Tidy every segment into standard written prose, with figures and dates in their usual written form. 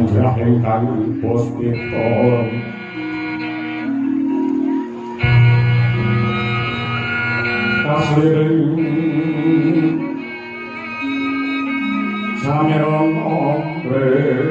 mandrah ingkang puspita kasliring samiron ombre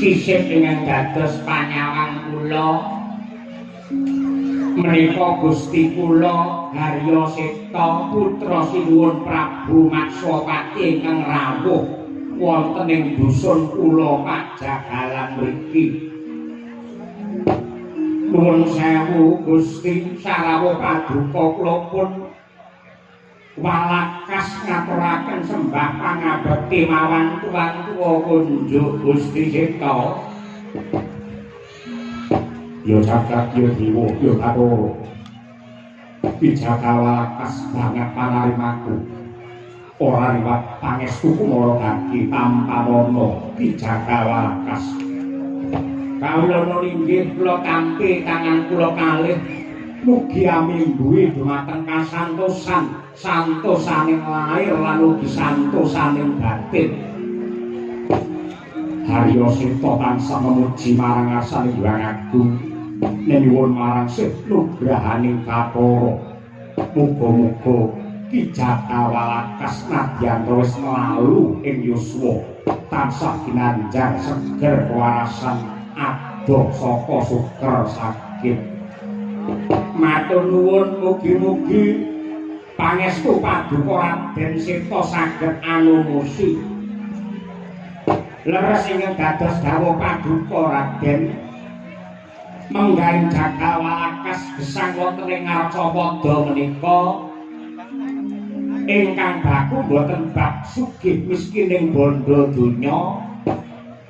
sisip dengan dados panyawang kula menika Gusti kula Harya Seta putra sinuwun Prabu Maksapati ingkang rawuh wonten ing dusun kula Pajagalan mriki. Nuwun sewu Gusti sarawuh paduka kula pun walakas ngaturaken sembah pangabekti marang tuan tuwa kunjuk Gusti Seta. Ya jagat ya dewa ya Bathara Kijaka walakas banget panarimaku ora liwat pangestuku mara dadi tanpa wana Kijaka walakas. Kawula ninggih kula tampi tangan kula kalih mugi amimbuhi dumateng kasantosan santosaning lair lan ugi santosaning batin. Harya Seta tansah memuji marang asane Hyang Agung nyuwun marang nugrahaning Bathara. Muga-muga Kijaka walakas nadyan wis mlalu ing yuswa tansah ginanjar seger kewarasan adoh saka suker sakit. Matur nuwun mugi-mugi pangestu paduka Raden Seta saged anumusi. Leres ingkang dados dawuh paduka Raden menggaing Jaka walakas gesang wonten ing Arcapada menika ingkang baku boten bab sugih miskining bondo donya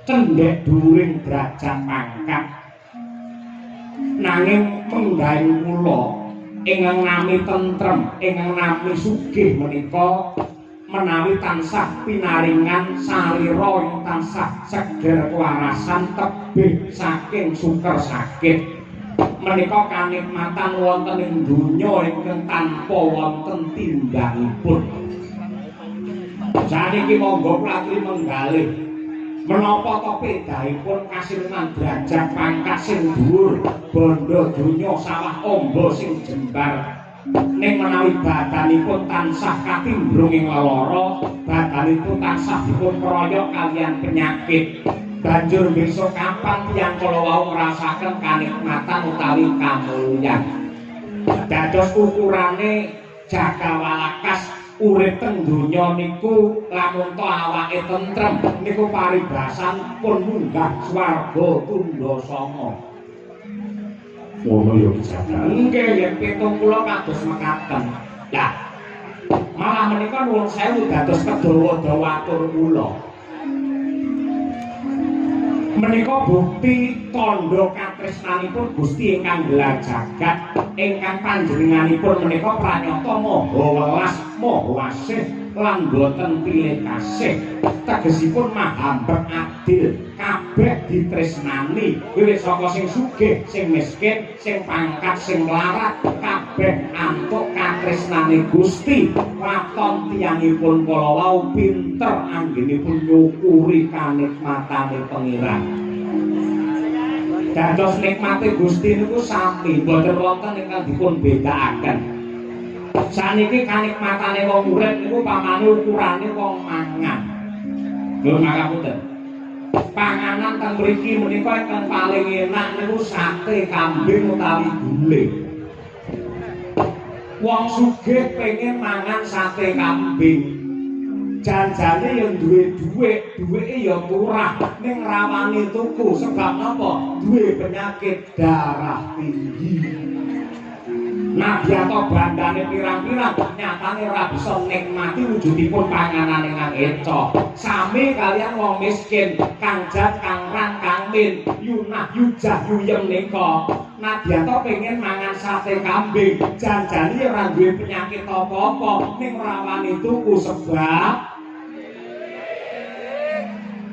cendhek dhuwuring derajat pangkat nanging menggaing kula ingkang nami tentrem ingkang nami sugih menika menawi tansah pinaringan sarira ing tansah seger kewarasan tebih saking suker sakit menika kanikmatan wonten ing donya ingkang tanpa wonten tindakipun. Saniki monggo kula aturi menggalih menapa to pedahipun kasiluman derajat pangkat sing dhuwur bondo donya sawah amba sing jembar ning menawi badanipun tansah katimbrung ing lelara badanipun tansah dipun keroyok kaliyan penyakit banjur besok kapan tiyang kala wau ngrasakaken kanikmatan utawi kamulyan dados ukurane Jakawalakas urip teng donya niku lamun to awake tentrem niku paribasan pun munggah swarga tundha sanga. Ngono ya Jaka. Nggih yen 70 kados mekaten. Lah malah menika nuwun sewu dados kedawa-dawa atur kula. Menika bukti tandha katresnanipun Gusti ingkang gelar jagat ingkang panjenenganipun menika pranyata maha welas maha asih lan boten pilih kasih tegesipun mahambet adil kabeh ditresnani wiwit saka sing sugih sing miskin sing pangkat sing mlarat kabeh antuk katresnane Gusti waton tiyangipun kala wau pinter anggenipun nyukuri kanikmatane pangeran. Dados nikmate Gusti niku sami boten wonten ingkang dipun bedakaken. Saniki kanikmatane wong urip niku pamane ukurane wong mangan. Lho ngapunten. Panganan teng mriki menika ingkang paling enak niku sate kambing utawi gulai. Wong sugih pengen mangan sate kambing. Janjane yang duwe duweke ya murah ning rawane tuku sebab napa duwe penyakit darah tinggi. Nadya to bandane pirang-pirang nyatane ora bisa nikmati wujudipun panganan ingkang eco. Sami kalian wong miskin kang jat kang rang kang min yunah yujah yuyem nika. Nadya to pengen mangan sate kambing janjane ora duwe penyakit apa-apa ning rawane tuku sebab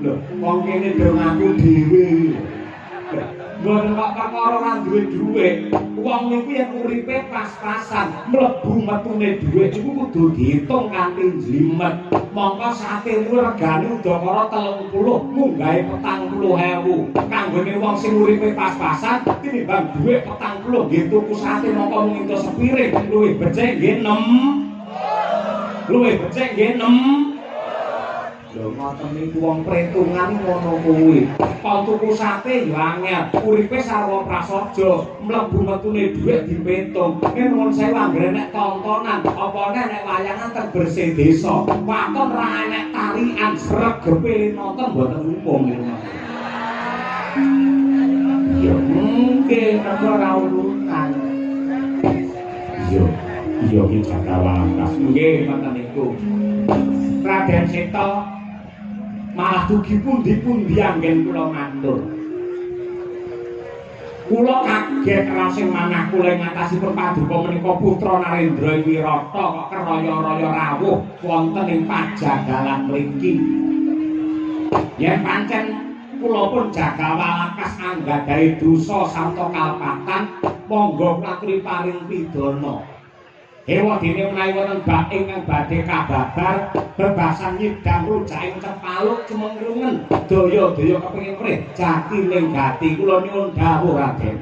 lho, wong kene do ngaku dhewe. Mboten kok perkara ora duwe dhuwit. Wong niku yen uripe pas-pasan, mlebu metune dhuwit iku kudu diitung kanthi jlimet. Mongko sate niku regane udakara 30, munggahe 40.000. Kanggone wong sing uripe pas-pasan tinimbang dhuwit 40 nggih tuku sate mongko mung entuk sepiring, luwih becik nggih 6. Luwih becik nggih 6. Lho ngoten niku wong perhitungan ngono kuwi. Kok tuku sate ya angel, uripe sarwa prasaja, mlebu metune dhuwit dipetung. Yen nuwun sewu anggere nek tontonan, apa nek wayangan teng bersih desa, waton ra enek tarian sregepe nonton mboten umum. Ya mungkin ora urutan. Iya iki Jakawalakas. Nggih ngoten niku. Raden Seta malah dugi pundi-pundi anggen kula matur. Kula kaget rasing manah kula ngatasipun paduka menika putra Narendra Wirata kok keraya-raya rawuh wonten ing pajagalan mriki. Yen pancen kula pun Jakawalakas anggadhahi dosa sarta kalpatan, monggo klatri paring pidana. Ewa dene menawi wonten bab ingkang badhe kababar bebasan nyidang rujaking Cepaluk cemengrungen daya-daya kepengin mrih jati ning gati kula nyuwun dawuh Raden.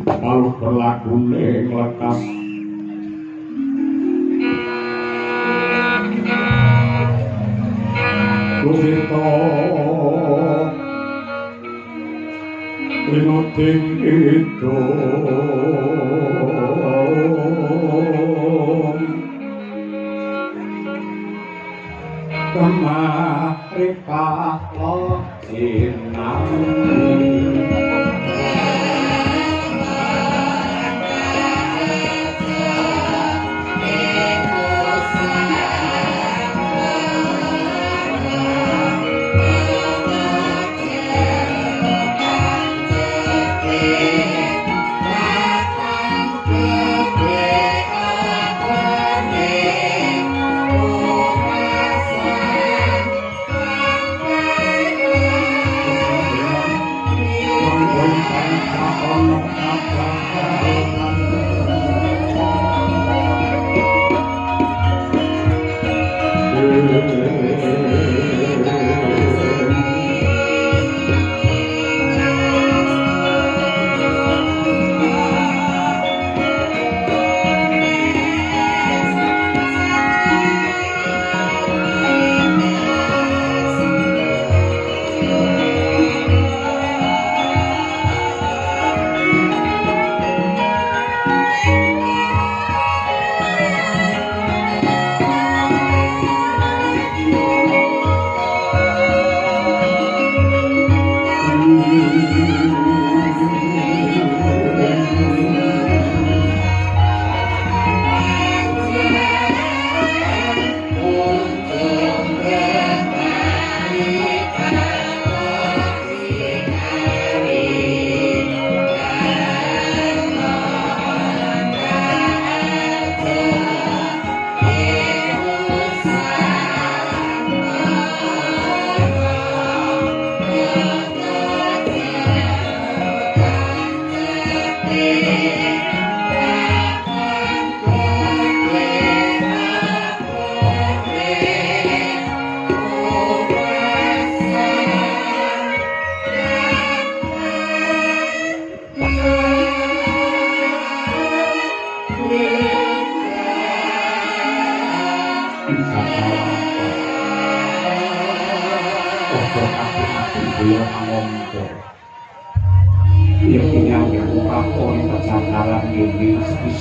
Kalau berlagune nglekas Kusito Rinoting itu Kemari pahlo sinami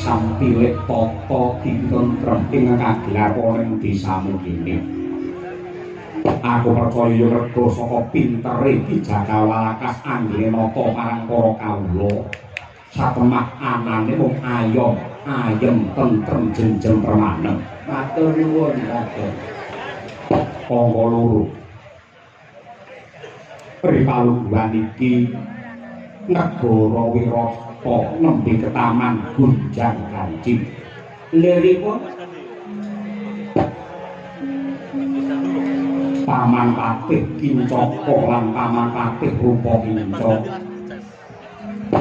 Sampilik tata ditentrem ing kagilaponing desamu kene. Aku percaya yen rega saka pintere Ki Jakawalakas anggene nata marang para kawula. Satemah anane mung ayom, ayem tentrem jenjem permanen. Matur nuwun Raden. Angka loro. Ripalungguhan iki negara Wirata nembe ketaman Gunjang Kancing. Liripun Paman Patih Kincaka lan Paman Patih Rupakinca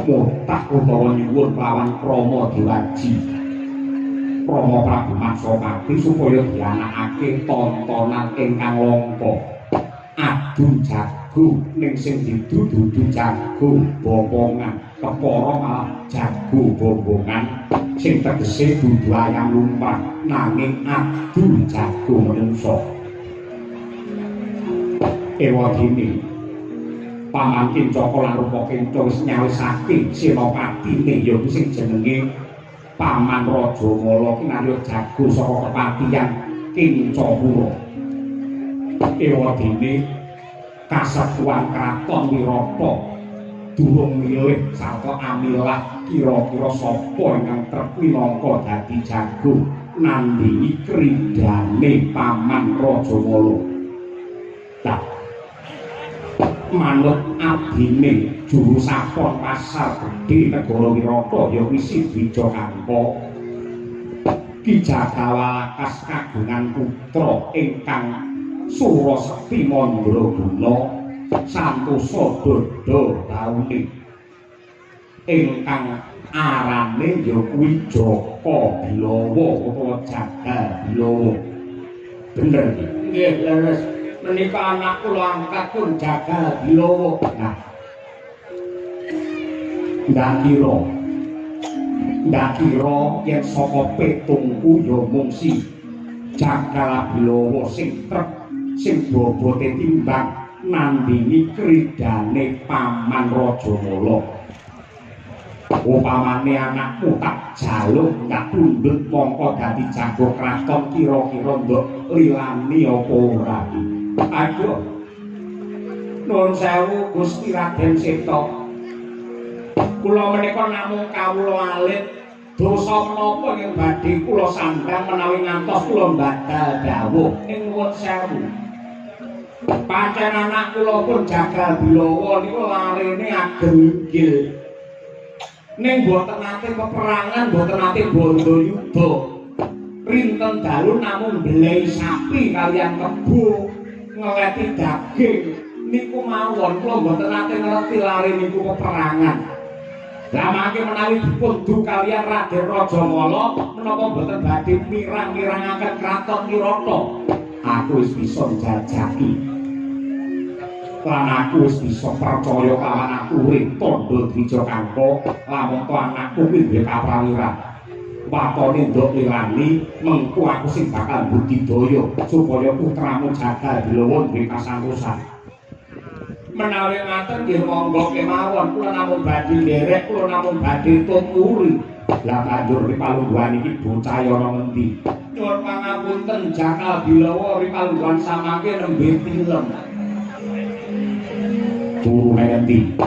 mutah utawa nyuwun lawan Rama Dewaji Rama Prabu Matsapati supaya dianakake tontonan ingkang langka adu jago ning sing didudu jago bombongan kepara malah jago bombongan sing tegese dudu ayam lumpat nanging adu jago menungso. Ewadene Paman Kincaka lan Rupakinca wis nyawisake senopatine ya sing jenenge Paman Rajamala kinarya jago saka kepatihan Kincapura. Ewadene kasepuhan kraton Wirata durung milih sarta amilah kira-kira sapa ingkang trep minangka dadi jago nandhingi kridane Paman Rajamala. Tak manut abdine juru sapon pasar gedhe negara Wirata ya wisi Wijakangka. Ki Jakawalakas kagungan putra ingkang Surasekti Mandraguna santosa dada taune ingkang arane ya kuwi Jaka Bilawa utawa Jaga Bilawa. Bener iki? Nggih, leres. Menika anak kula angkat pun Jaga Bilawa. Nah, ndak kira yen saka petungku ya mung si Jaga Bilawa sing trep sing bobote timbang nandhingi kridane Paman Rajamala. Upamane anakmu tak jaluk tak tundut mongko dadi jago kraton kira-kira nduk lilani apa ora. Aduh. Nuwun sewu Gusti Raden Seta. Kula menika namung kawula alit dosa menapa ing badhe kula sandhang menawi ngantos kula badal dawuh ing nuwun sewu. Pancen anak kula pun Jaga Bilawa niku larene ageng inggil. Ning boten nate peperangan, boten nate bondo yuda. Rinten dalu namung mbelei sapi kaliyan kebo ngeleti daging niku mawon kula boten nate ngerti lare niku peperangan. Lah mangke menawi dipun du kaliyan Raden Rajamala menapa boten badhe mirang-mirangaken kraton Wirata. Aku wis bisa njajaki lan aku wis bisa percaya kawan aku urip tandha Wijakangka lamun to anakku kuwi duwe kaprawiran watone nduk lilani mengko aku sing bakal budidaya supaya putramu Jaga Bilawa duwe kasangtosan. Menawi ngaten nggih monggo kemawon kula namung badhe nderek kula namung badhe tumuri. Lah banjur ripalungguhan iki bocah ana ngendi? Nyuwun pangapunten Jaga Bilawa ripalungguhan samangke nembe tilem. Turu ngendi?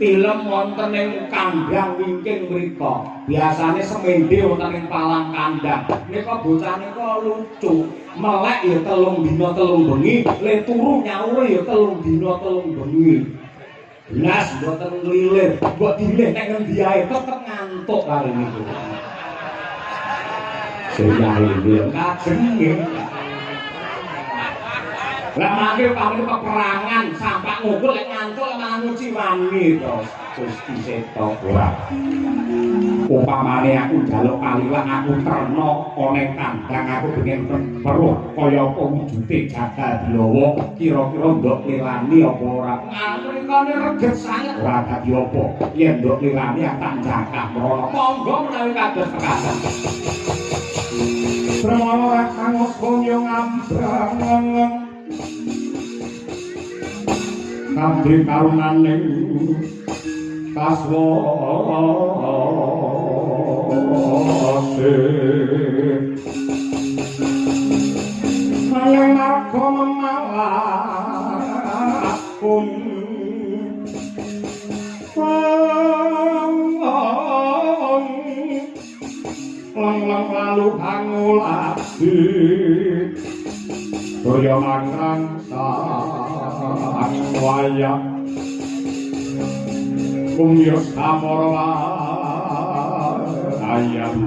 Tilem wonten ing kandhang wingking mrika. Biasane semende wonten ing palang kandhang. Nika bocah nika lucu. Melek ya 3 dina 3 bengi, le turu nyaur ya 3 dina 3 bengi. Blas mboten nglilir, mbok dilih nek ngendi ae tetep ngantuk kali niku. Seyahe bilem kajeng nggih. Lah mangke pamane peperangan sampak ngukul lek ngantuk malah nguci wani to Gusti Seta ora. upamane aku njaluk paliwak aku terno ana ing kandang aku pengen weruh kaya apa wujude jagal Bilawa kira-kira ndok lelani apa ora mrikane reget sanget ora dadi apa yen ndok lelani tak jangkah mrono monggo menawi kados mekaten Pramana kang koyo ngambrang kabeh karunaning kaswase ayang marga memalakun lang lalu pangulati kaya mangrang sang wayang kumyos kamara ayam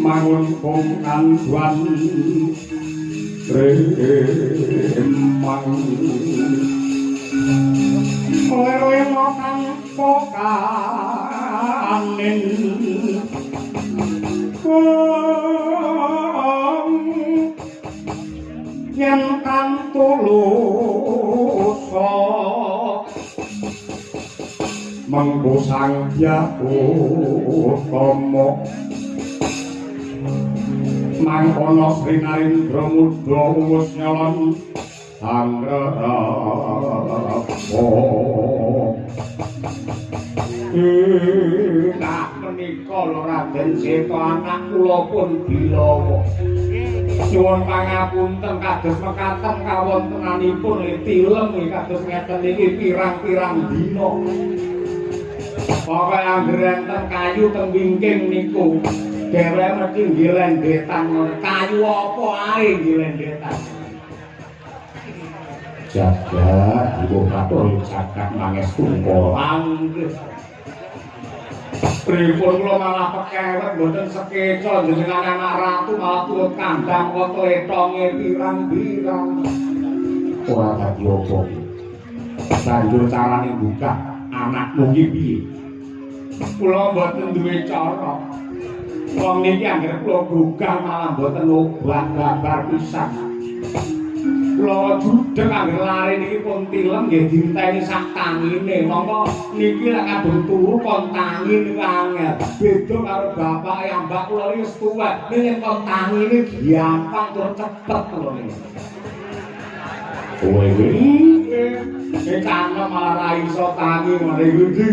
mangun pungkan duan remang oleh makan pokanin yen kan tulus menggusang ya utama mangkono Sri Narendra Mudha wis nyalon anggraha tak menika lho Raden Seta anak kula pun Bilawa nyuwun pangapunten kados mekaten kawontenanipun tilem kados ngeten iki pirang-pirang dina pokoke anggere enten kayu teng wingking niku dheweke mesti ngilendetan kayu apa ae ngilendetan jagat ibu katon jagat mangestu angger pripun kula malah pekewet mboten sekeca jenengan anak ratu malah turut kandhang kok tletonge pirang-pirang ora dadi apa banjur carane buka anakmu iki piye kula mboten duwe cara Wong niki anggere kula gugah malah mboten obat babar pisan. Kula judeg anggere lare niki pun tilem nggih dinteni sak tangine. Monggo niki lek kadung turu kon tangi niku angel. Beda karo bapak yang mbak kula iki wis tuwek. Ning kon tangine gampang tur cepet kula niki. Kowe iki kana malah ra iso tangi ngene iki.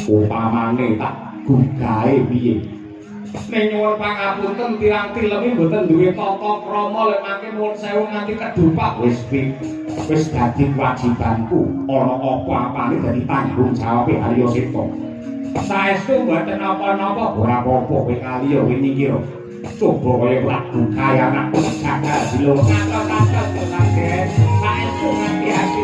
Upamane tak gugahe piye? Ning nyuwun pangapunten tirang tilemi mboten duwe tata krama lek mangke nuwun sewu nganti kedupak wis dadi kewajibanku. Ana apa-apane dadi tanggung jawabe Arya Seta. Saestu mboten napa-napa ora apa-apa kowe kaliya wingi kira. Coba kaya lagu kaya anakku jagal dilo kata-kata tenan saestu nganti ati.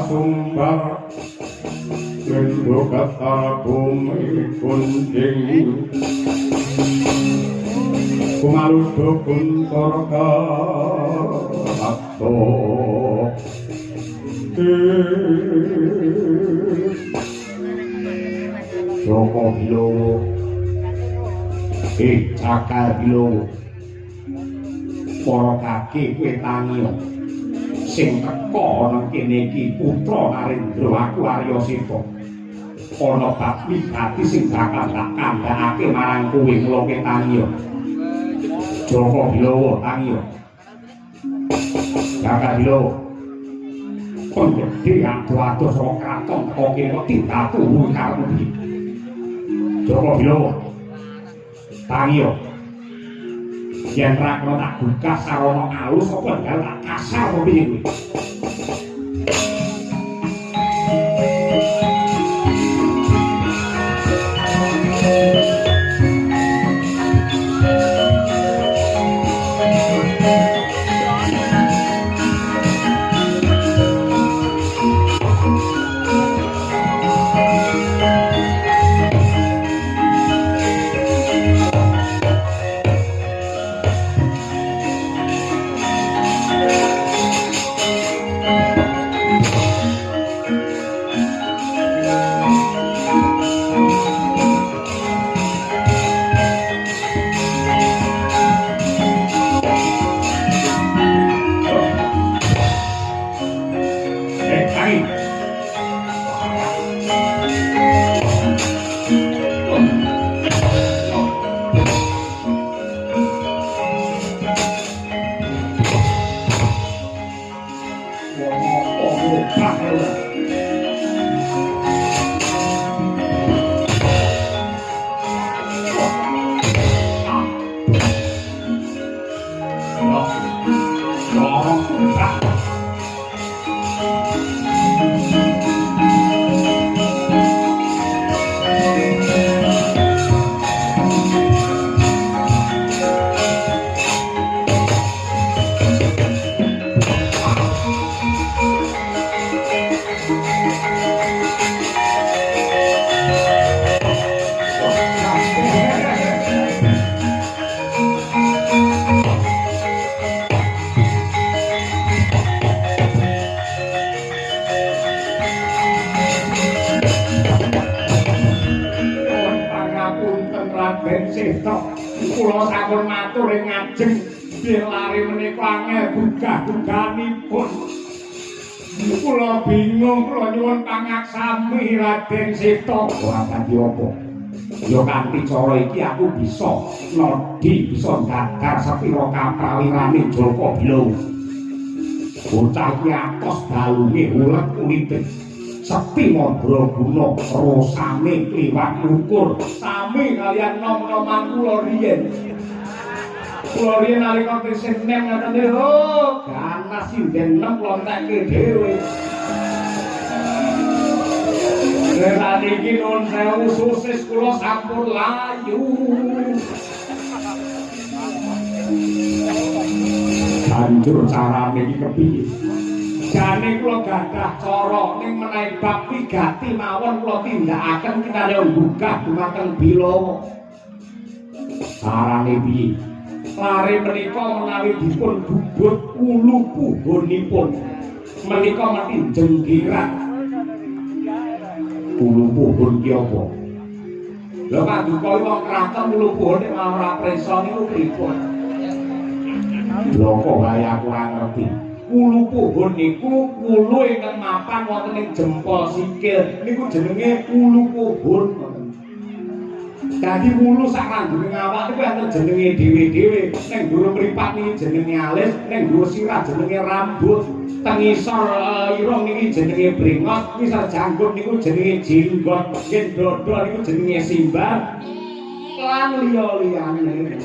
Sumbar Lendo kata bumi kunjing Kumaludo kuntorka Atto Joko Bilowo Cakal Bilowo Para kaki kowe tangi sing teka nang kene iki putra Narendra aku Arya Seta. Ana bab wigati sing bakal tak kandhakake marang kowe mula tangi. Joko Bilowo tangi. Jaka Bilowo. Kon gedhe ado-ado saka kraton teko kene kok ditatu karo iki. Joko Bilowo. Tangi. Yen ra kena tak buka sarana alus apa enggal tak kasar apa piye kuwi. Kula sampun matur ing ngajeng bilare menika angel gugah-gugahanipun. Kula bingung, kula nyuwun pangaksami Raden Seta. Ora dadi apa? Ya kanthi cara iki aku bisa nodi, bisa dadar sepira kaprawirane Joko Bilowo. Bocah iki atos dalunge ulet kulite. Sekti Mandraguna rasane kliwat ukur sami kalian nom-noman kula riyen. Kula riyen nalika tesih nem ngaten oh ganas sinden nem lontekke dhewe. Nek iki nun sewu sosis kula sampun layu. Banjur carane iki kepiye? Jane kula gadah cara ning menawi bab wigati mawon kula tindakaken kinarya mbukah dumateng Bilawa. Carane piye? Lare menika menawi dipun bubut ulu puhunipun menika mati jengkirat. Ulu puhun ki apa? Lha paduka wong kraton ulu puhun nek ora presa niku pripun? Lha kok kaya kurang ngerti. Ulu puhun niku ulu ingkang mapan wonten ing jempol sikil niku jenenge ulu puhun. Dadi ulu sak rambune awak niku enten jenenge dhewe-dhewe. Ning dhuwur mripat niki jenenge alis, ning dhuwur sirah jenenge rambut. Teng isor irung niki jenenge brengot, ngisor janggut niku jenenge jenggot, yen dodol niku jenenge simbar. Lan liya-liyane.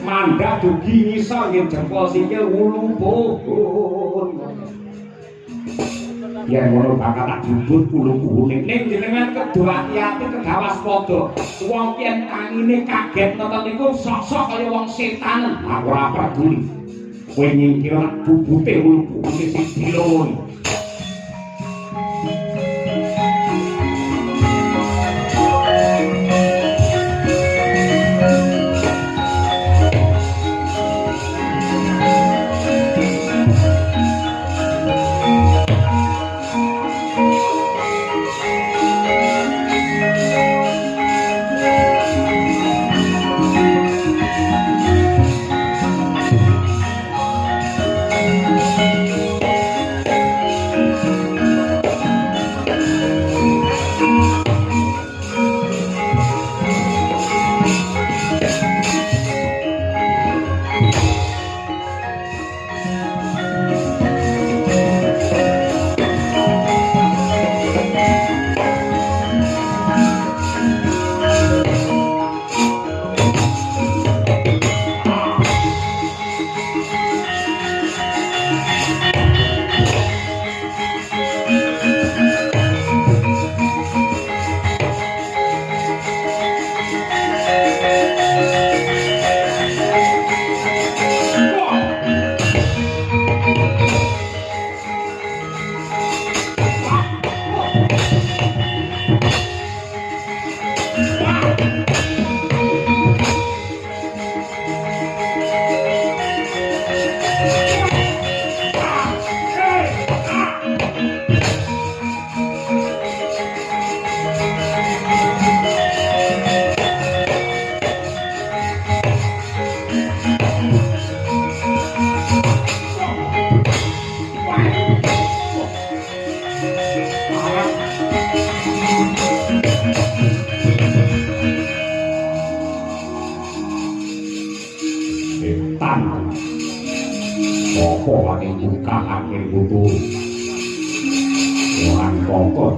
Mandhap dugi ngisor nggih jempol sikil ulu puhun. Yen ngono bakal tak jubut ulu-ulune ning jenengan kedo ati-ati kedawas padha. Wong yen tangine kaget nonton niku sok-sok kaya wong setan. Aku ora peduli. Kowe nyingkir bubute ulu-ulune sing Bilawa.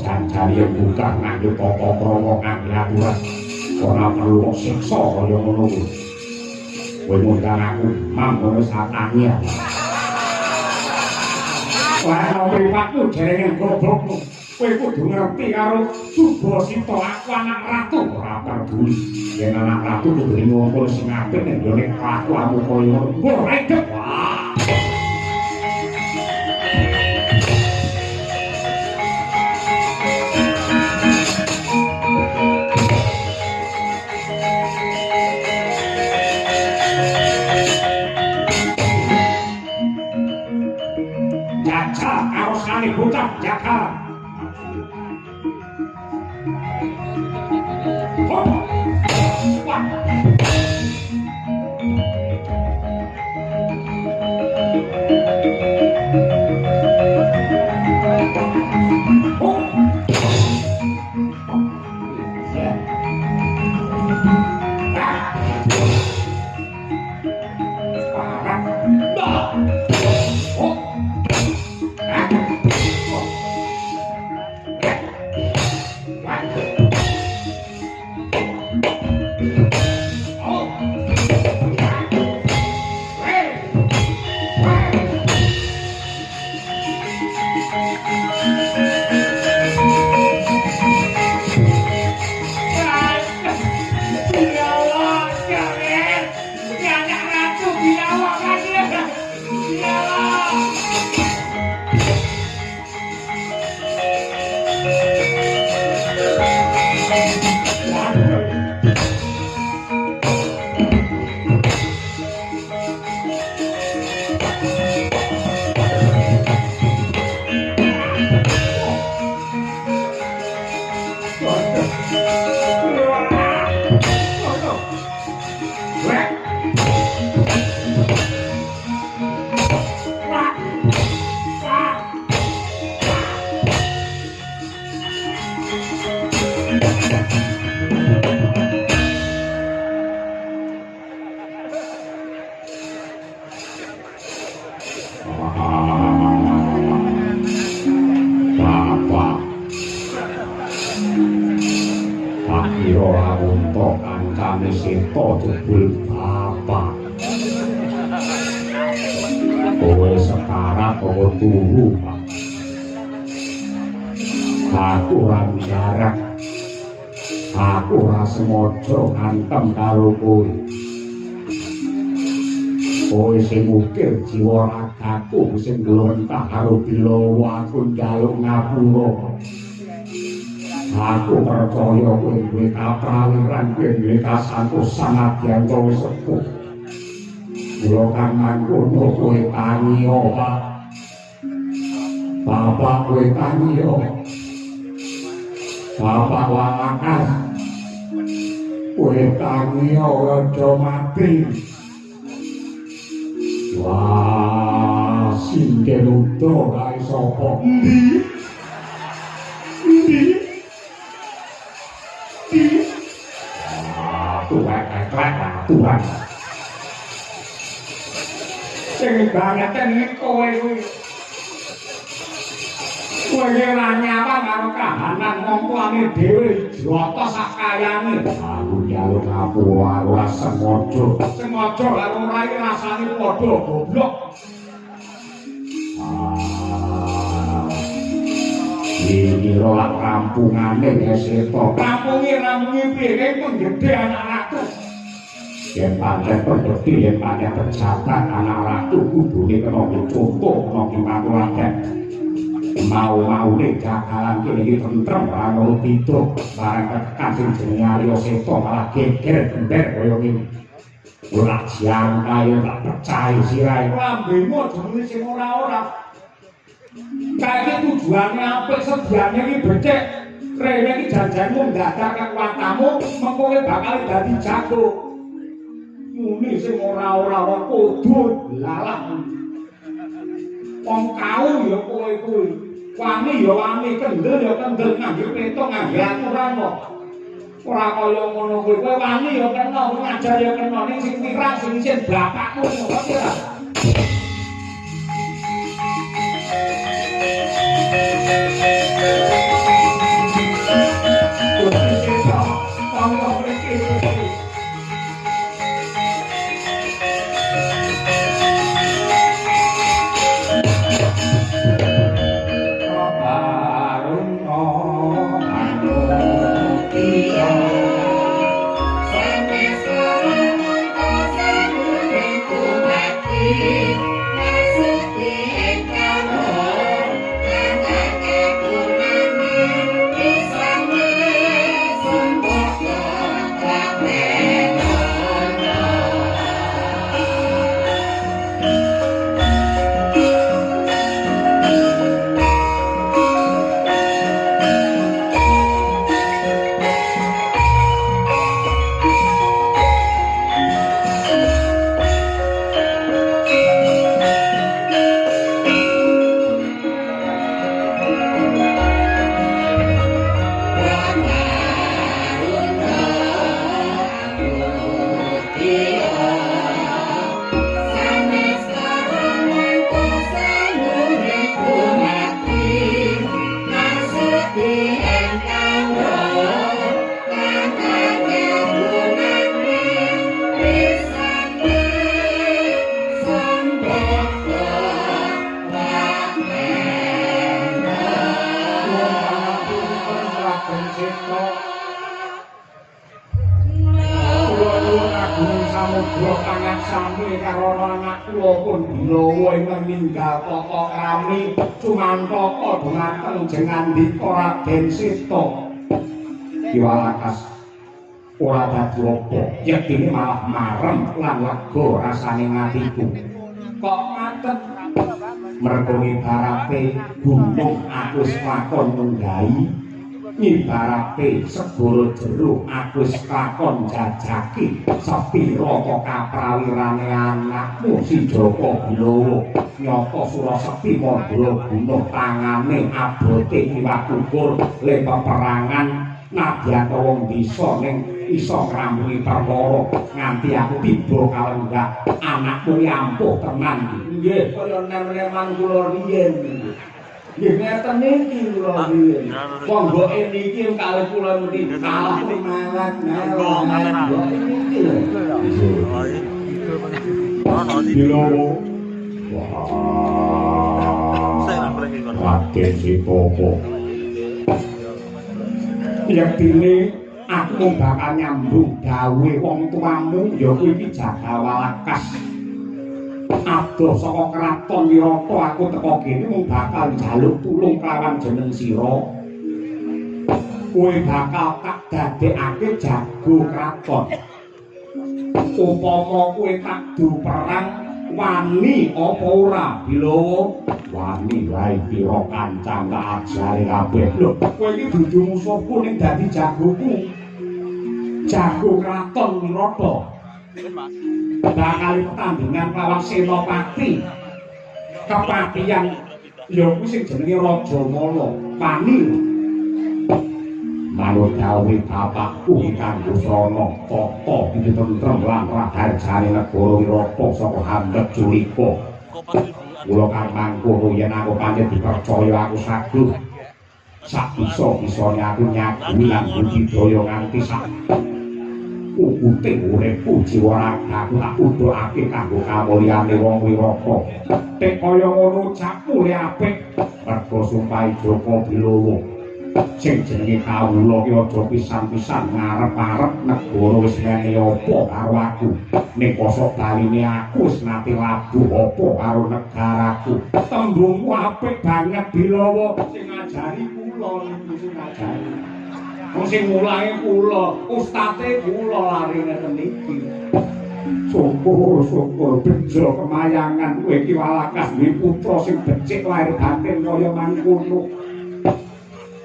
Janjane buka nganggo tata krama kang aturan. Ora perlu siksa kaya ngono kuwi. Kowe ngundang aku mangkono satangi. Ora priwatku jenenge goblokmu. Kowe kudu ngerti karo Subasita aku anak ratu ora peduli. Yen anak ratu kudu ngumpul sing apik nek yo nek kelakuanmu kaya ngono. Ora edep. Bocah jakal. Aku ora jarak, aku ora sengaja ngantem karo kowe. Kowe sing ukir jiwa ragaku sing glentah karo Bilawa, aku njaluk ngapura. Aku percaya kowe duwe kaprawiran, kowe duwe kasanto sanadyan kowe sepuh. Mula kang mangkono kowe tangiya, Pak. Bapak kowe tangiya. Bapak Walakas, kowe tangiya aja mati. Wah, singke ludo kae sapa? Endi? Tuhan. Sing banget iki kowe kuwi. Kowe ora nyapa karo kahanan wong tuane dhewe, jroto sakayane. Aku njaluk ngapura ora sengaja. Sengaja karo rai rasane padha goblok. Iki ora rampungane Seta. Rampungi piye kok gedhe anak ratu. Yen pancen pedhoti yen pancen pejabat anak ratu kudune kena dicontoh kena dimaturaken. Mau-maune jagalan kene iki tentrem karo pituk bareng tekan sing jenenge Arya Seta malah geger gender kaya ngene. Ora jang kaya tak percaya sirahe lambemu jenenge sing ora-ora. Kae tujuane apik sediane iki becik. Rene iki janjanmu ndadak kekuatanmu mengko bakal dadi jago. Muni sing ora-ora wong kudu lalah. Wong kau ya kowe kuwi. Wani ya wani, kendel ya kendel ngangge petung ngangge aturan kok. Ora kaya ngono kuwi. Kowe wani ya kena, ngajar ya kena, ning sing wirang sing isin bapakmu ngono ora. Raden Seta Walakas ora dadi apa yektine malah marem lan lega rasane atiku kok ngaten mergo ibarate gunung aku lakon nunggahi ngibarate segara jeruk aku wis lakon jajaki sepira kok kaprawirane anakmu si Joko Bilowo nyata Suraseti Mandura bunuh tangane abote iwak ukur le peperangan nadyan wong desa ning iso ngrampungi perkara nganti aku tiba kalenggak anakmu ampuh tenan nggih kaya nemen-nemen kula riyen. Nggih ngeten niki kula riyen. Monggo niki kalih kula mesti kalah mawat mawat. Niki lho. Bilowo. Raden Sitopo. Yaktine aku mung bakal nyambung gawe wong tuamu ya kuwi iki Jagawalakas. Adoh saka kraton Wirata aku teko kene mung bakal njaluk tulung kelawan jeneng sira. Kowe bakal tak dadekake jago kraton. Upama kowe tak du perang wani apa ora Bilowo? Wani wae pira kancang tak ajari kabeh. Lho, kowe iki dudu musuhku ning dadi jagoku. Jago kraton Wirata. Bakal pertandingan lawan Senopati kepatian ya kuwi sing jenenge Raja Mala wani manut dawuh bapakku kanggo srana tata tentrem lan raharjane negara Wirata saka hambet Julika kula kang mangkono yen aku pancen dipercaya aku saguh sak bisa-bisane aku nyaguhi lan budidaya nganti sak ukute uripku jiwa ragaku tak udoake kanggo kamulyane wong Wirata. Tek kaya ngono capmu le apik mergo sumpahe Joko Bilowo. Sing jenenge kawula ki aja pisan-pisan ngarep-arep negara wis ngene apa karo aku. Ning kosok baline aku wis nate labuh apa karo negaraku. Tembungmu apik banget Bilowo sing ngajari kula niku sing ngajari. Wong sing mulange kula, ustate kula lari ngeten iki. Syukur bejo kemayangan kowe iki Walakas duwe putra sing becik lair batin kaya mangkono.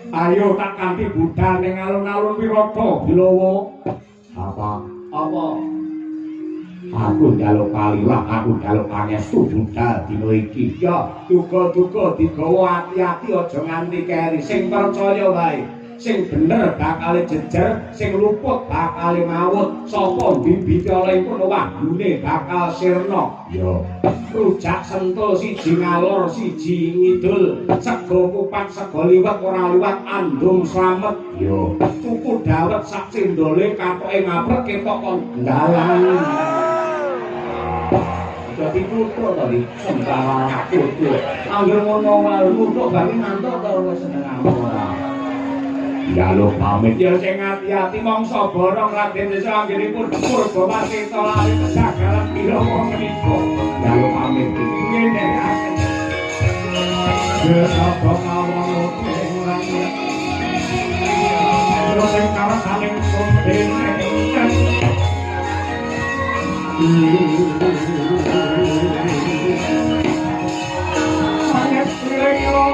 Ayo tak kanthi budal ning alun-alun Wirata Bilowo. Apa? Aku njaluk kalilah, aku njaluk pangestu budal dina iki. Ya, duga-duga digawa ati-ati aja nganti keri sing percaya wae. Sing bener bakal jejer, sing luput bakal maut. Sapa bibite oleh kono wahdune bakal sirna. Ya, rujak sentul siji ngalor siji ngidul. Sego kupat sego liwet ora liwat andung slamet. Ya, tuku dawet sak cendole katoke ngaprek ketok kon dalan. Jadi putra tadi sembara aku tuh. Angger ngono wae nutuk bali mantuk to wis seneng ora. Jaluk pamit ya sing ati-ati mangsa borong Raden Desa anggenipun Purbawasita lali jagalan Bilowo menika. Jaluk pamit ngene akan. Desa kawon ing langit. Terus sing karasaning sumping Sangat leyo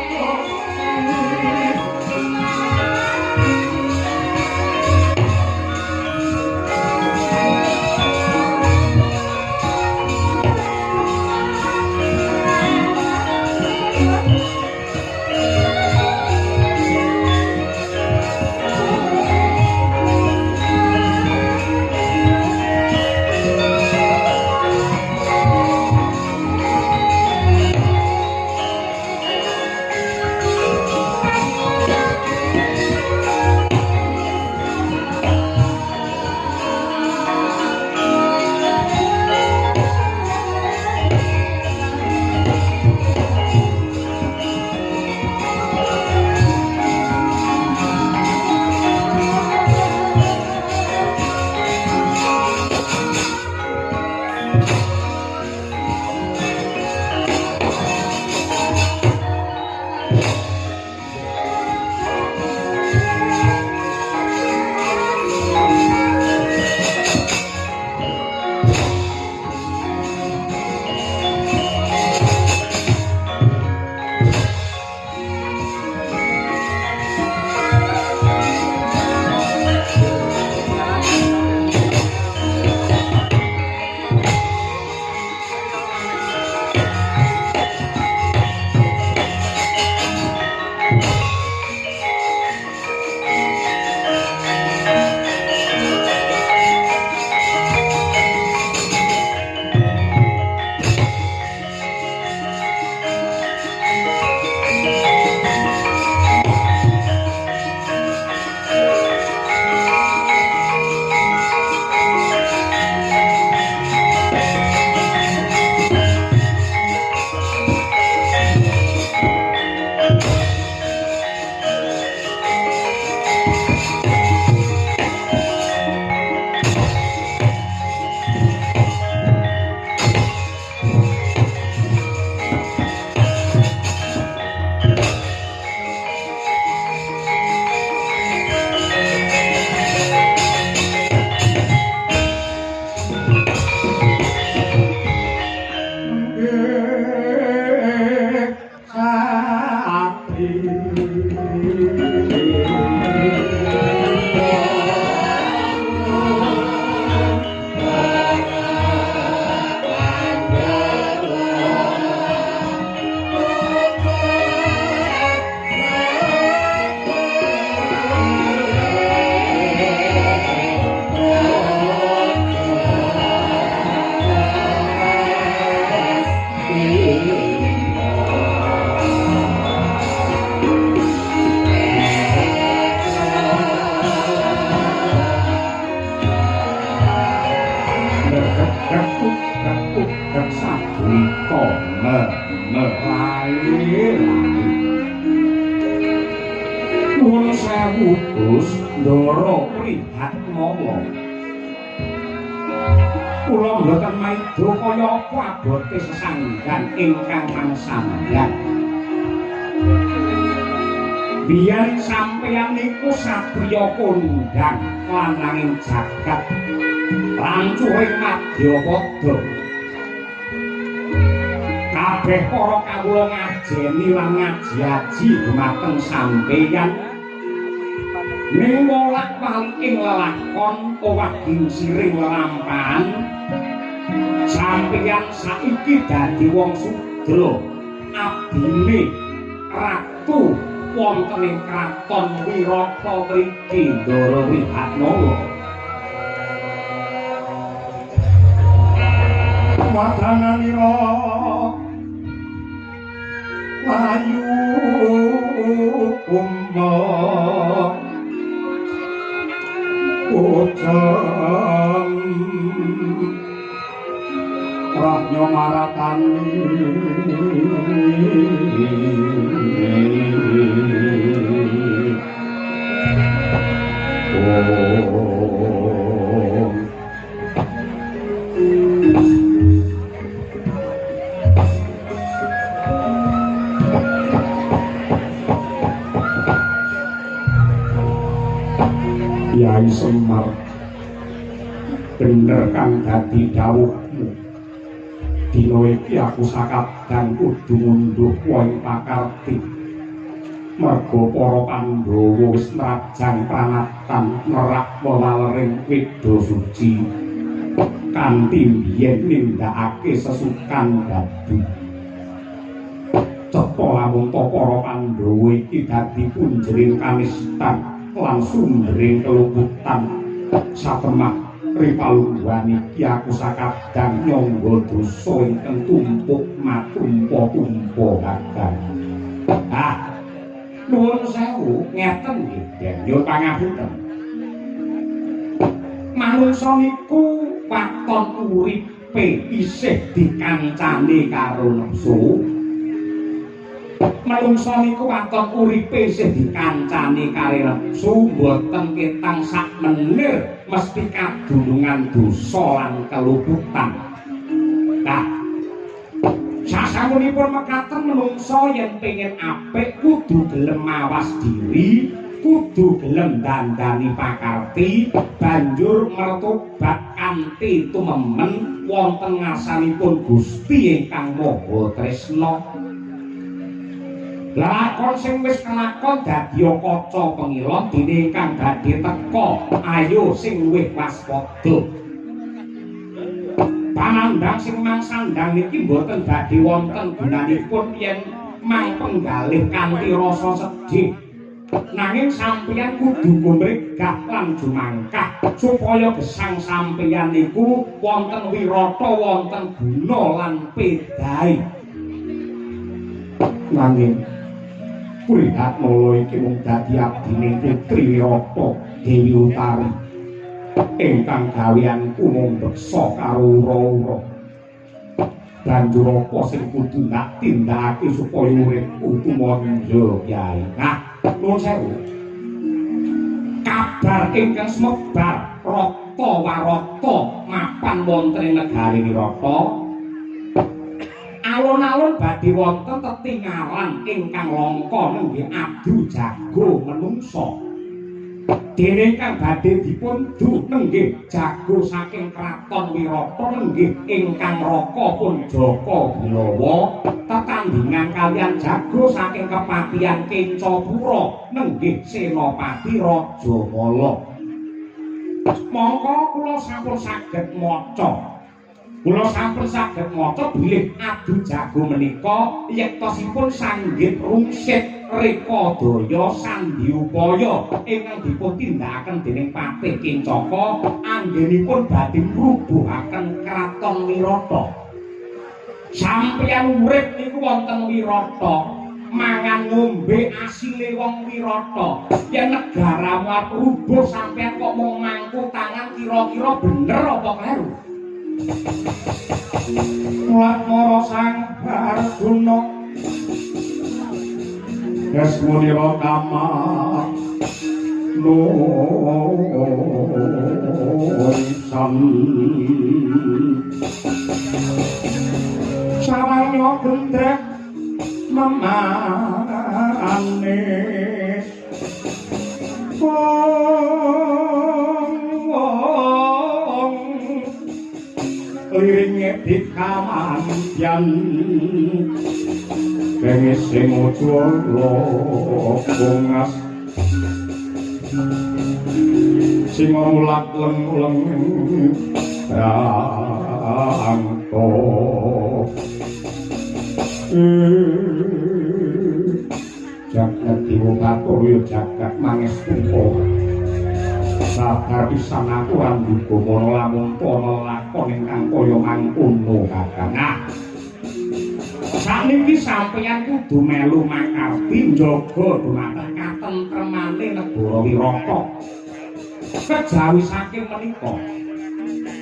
Ndara Prihatmala. Kula mboten maidha kaya apa abote sesanggan ingkang mangsanggan. Biyen sampeyan niku satriya kondhang lananging jagat rancuring Madyapada. Kabeh para kawula ngajeni lan ngaji-aji dumateng sampeyan ning wolak-walik ing lelakon owaging siring lelampahan sampeyan saiki dadi wong sudra abdine ratu wonten ing kraton Wirata mriki Ndara Prihatmala. Wadananira layu kumma ucap rahnya maratan Kyai Semar, bener kang dadi dawuhmu. Dina iki aku sakabdan kudu ngunduh wong pakarti. Merga para Pandhawa wis nrajang pranatan nerak wewaling Weda Suci kanthi biyen nindakake sesukan dadu. Cepa lamun para Pandhawa iki dadi punjering kanistan lan sumbering keluputan satemah ripalungguhan iki aku sakabdan nyangga dosa ingkang tumpuk matumpa-tumpa kakang. Nuwun sewu ngeten nggih, nyuwun pangapunten. Manungsa niku waton uripe isih dikancani karo nepsu. Manungsa niku waton uripe isih dikancani karo nepsu boten ketang sak menir mesti kadunungan dosa lan keluputan. Sasampunipun mekaten menungsa yen pengin apik kudu gelem mawas diri, kudu gelem dandani pakarti, banjur mertobat kanthi tumemen wonten ngarsanipun Gusti ingkang Maha Tresna. Lakon sing wis kelakon dadi kaca pengilon dene ingkang badhe teka ayo sing luwih waspada. Panandang sing mangsandang niki mboten badhe wonten gunanipun yen mangpenggalih kanthi rasa sedih. Nanging sampeyan kudu gumregah lan jumangkah supaya gesang sampeyan niku wonten wirata, wonten guna lan pedahe. Nanging Prihatmala iki mung dadi abdine Putri Wirata Dewi Utari ingkang gaweanku mung beksa karo ura-ura. Banjur apa sing kudu tak tindakake supaya uripku tumanja, Kyai? Nuwun sewu. Kabar ingkang sumebar rata warata mapan wonten ing negari Wirata. Alon-alon badhe wonten tetingalan ingkang langka nenggih adu jago menungsa. Dene kang badhe dipundhu nenggih jago saking kraton Wirata nenggih ingkang raka pun Jaka Bilawa tetandhingan kaliyan jago saking kepatihan Kencapura nenggih Senapati Raja Mala. Mongko kula sampun saged maca. Kula sampun saged maca bilih adu jago menika yektosipun sanggit rungsit reka daya sandiupaya ingkang dipun tindakaken dening Patih Kencaka anggenipun badhe ngrubuhaken kraton Wirata. Sampeyan urip niku wonten Wirata, mangan ngombe asile wong Wirata. Yen negaramu rubuh sampeyan kok mung mangku tangan kira-kira bener apa kleru? Lakmara sang Arjuna Yasmunira kamar Nusan Sarangnya gendrek memane liringe dikamanyan kengis sing ujwa bungas sing mulat leng-leng rangko jagat diwukaturya jagat mangestupa sabar pisan aku rambuga mono lamun ana lakon ingkang kaya mangkono kakang. Nah, sakniki sampeyan kudu melu makarti njaga dumateng katentremane negara Wirata. Kejawi saking menika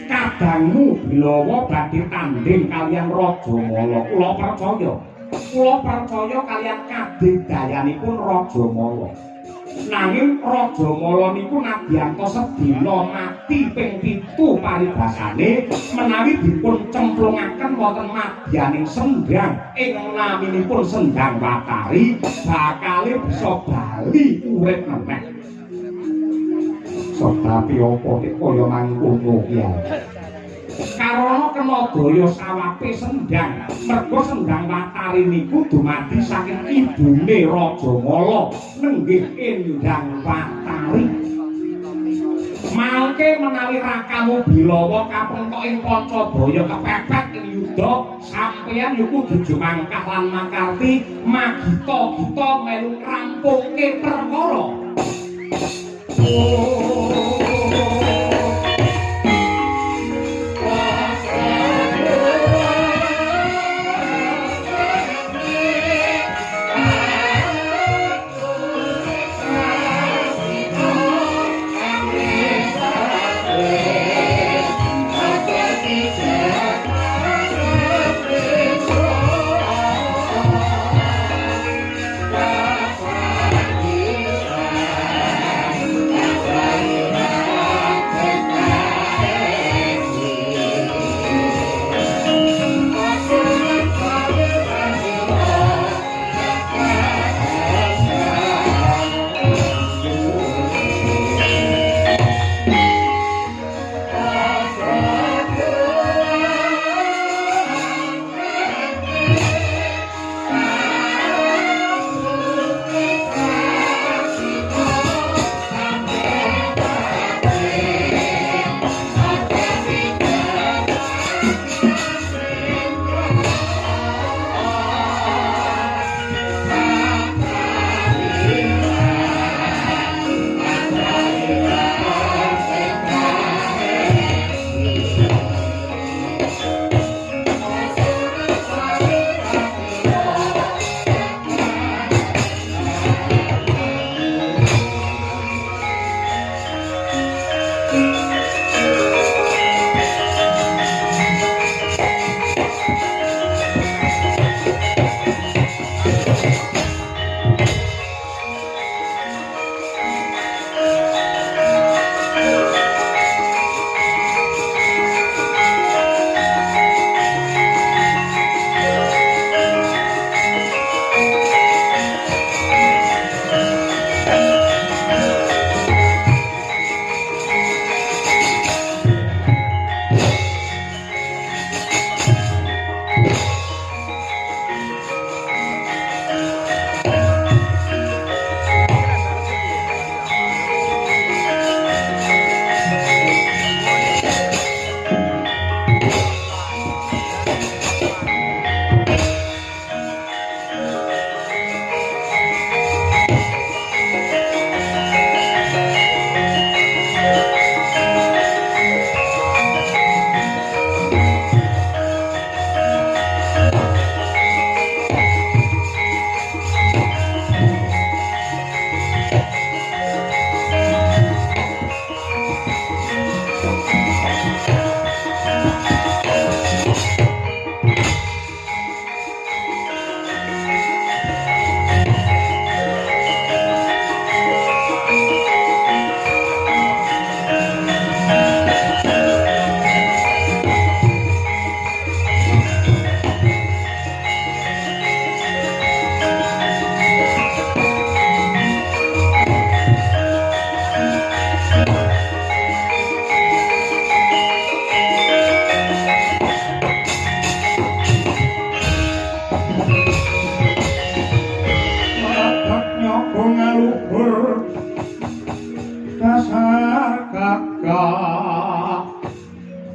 kadangmu Bilawa badhe tanding kaliyan Raja Mala. Kula percaya kaliyan kadedayanipun Raja Mala. Nanging Raja Mala niku nadyanto sedina mati ping 7 paribasane menawi dipun cemplungaken wonten madyaning sendang ing naminipun Sendang Watari bakale bisa bali urip meneh. Tapi apa kaya mangkono ki karana kena daya sawape sendang merga Sendang Watari niku dumadi saking ibune Raja Mala nenggih Endang Watari. Mangke menawi rakamu Bilawa kapengkok ing Pancabaya kepepet ing yuda sampeyan yo kudu jumangkah lan makarti magita-gita melu ngrampungke perkara.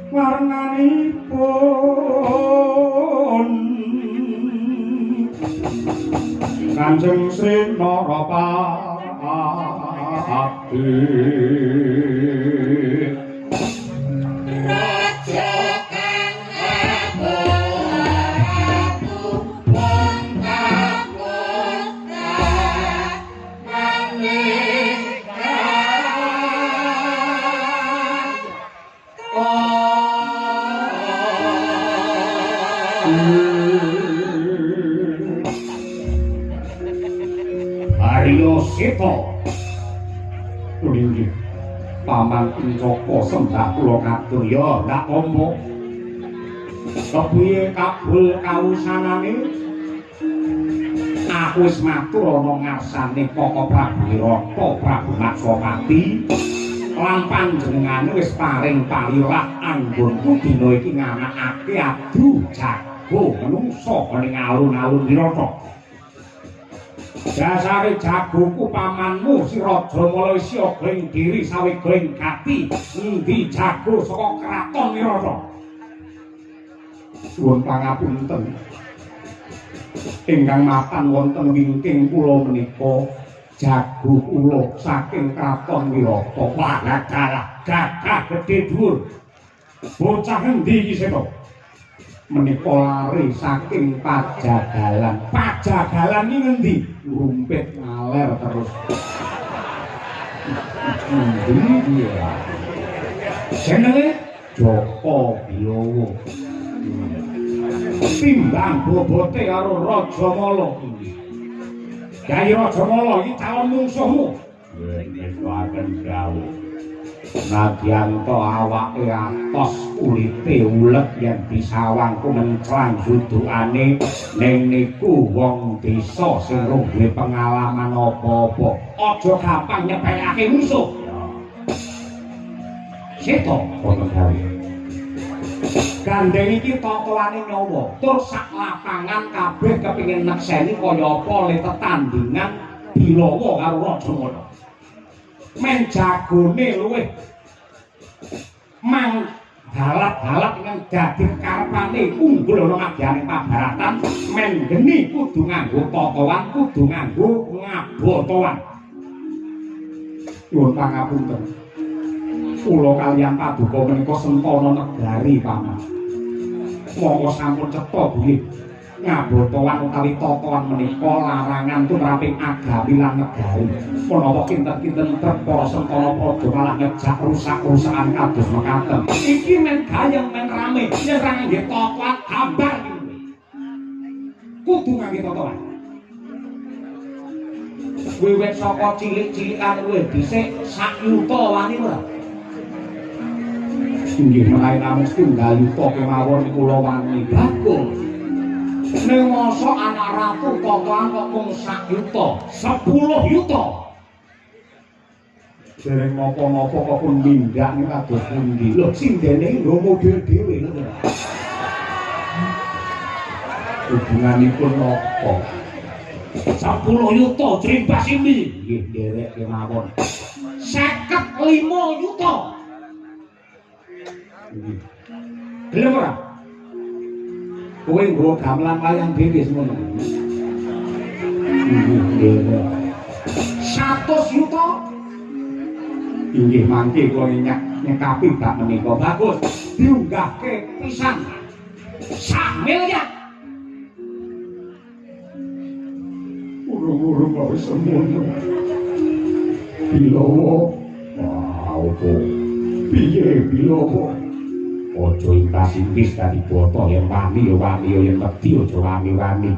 warnanipun Kanjeng Sri Narapati Raja kang Prabu Wontaputra Arya Seta Nggih Paman Incaka sembah kula katur ya ndak apa kepiye kabul kawusanane aku wis matur ana ngarsane Koko Prabu Wirata Prabu Matsapati lan panjenengane wis paring palilah anggonku dina iki nganakake adu jago menungso ning alun-alun Wirata dasare jagoku pamanmu si Raja Malaysia gring diri sawi gring gati endi jago saka kraton Wirata suwun pangapunten ingkang mapan wonten wingking kula menika jago kula saking kraton Wirata wah gagah gedhe dhuwur bocah endi iki seto menika lari saking Pajagalan iki ngendi rumpit ngaler terus iya jenenge Joko Biyowo timbang bobote karo Raja Mala Kyai Raja Mala iki calon mungsuhmu wis waken dawuh nadyan to awake atos kulite uleg yen disawang kumenclang judukane ning niku wong desa sing duwe pengalaman apa-apa aja gampang nyepelake musuh Seta wonten gawe gandeng iki totoane nyawa tur sak lapangan kabeh kepengin nekseni kaya apa le tetandingan Bilawa karo Raja Mala men jagone luwih mang balap-balap dengan dadi karepane unggul ana madyaning pabaratan men geni kudu nganggo totoan kudu nganggo ngabotoan nyuwun pangapunten kula kaliyan paduka menika sentana negari paman monggo sampun cetha nggih ngabotoan utawi totoan menika larangan tumraping agami lan negari menawa kinten-kinten trep para sentana padha malah ngejak rusak-rusakan kados mekaten iki men gayeng men rame yen ra ngangge totoan gambar kudu ngangge totoan wiwit saka cilik-cilikan kowe dhisik sak yuta wani ora inggih menawi namung setunggal yuta kemawon kula wani bagus ning masa anak ratu totoan kok mung 1 yuta 10 yuta dereng napa-napa kok pun mindak ning kados pundi lho sindene nggo model dhewe lho hubunganipun napa 10 yuta jrimpas ini nggih derek kemawon 55 yuta gelem ora kowe nggo gamelan wayang dhewe semono. Nggih. 100 yuta. Inggih mangke kula nyekapi bab menika bagus. Diunggahke pisan. 1 miliar. Urung-urung kok semono. Bilawa. Wah, opo? Piye Bilawa? Ojo intas-intis dadi boto yen wani yen wedi aja wani-wani.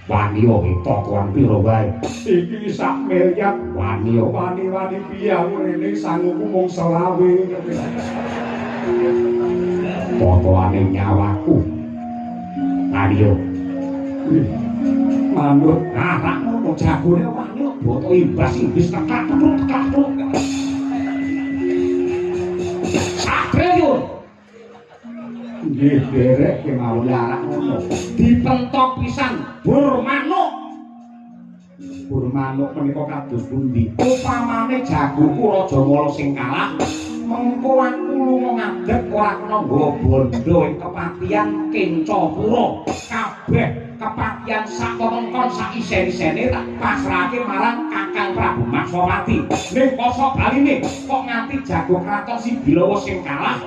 Wani tokoan piro wae. Iki 1 miliar wani piye rene sanguku mung 20. Potoane nyawaku. Ayo. Manut anakmu jagone wani boto imbas-imbis tekak-tekuk. 1 triliun. Nggih derek kemawon larak ngono. Dipentok pisan bur manuk. Bur manuk menika kados pundi? Upamane jagoku Raja Mala sing kalah, mengko aku lunga ngadeg ora kena nggawa bondo ing kepatihan Kencapura kabeh kepatihan sak wewengkon sak isen-isene tak pasrahake marang Kakang Prabu Maksawati ning koso baline kok nganti jago kraton si Bilawa sing kalah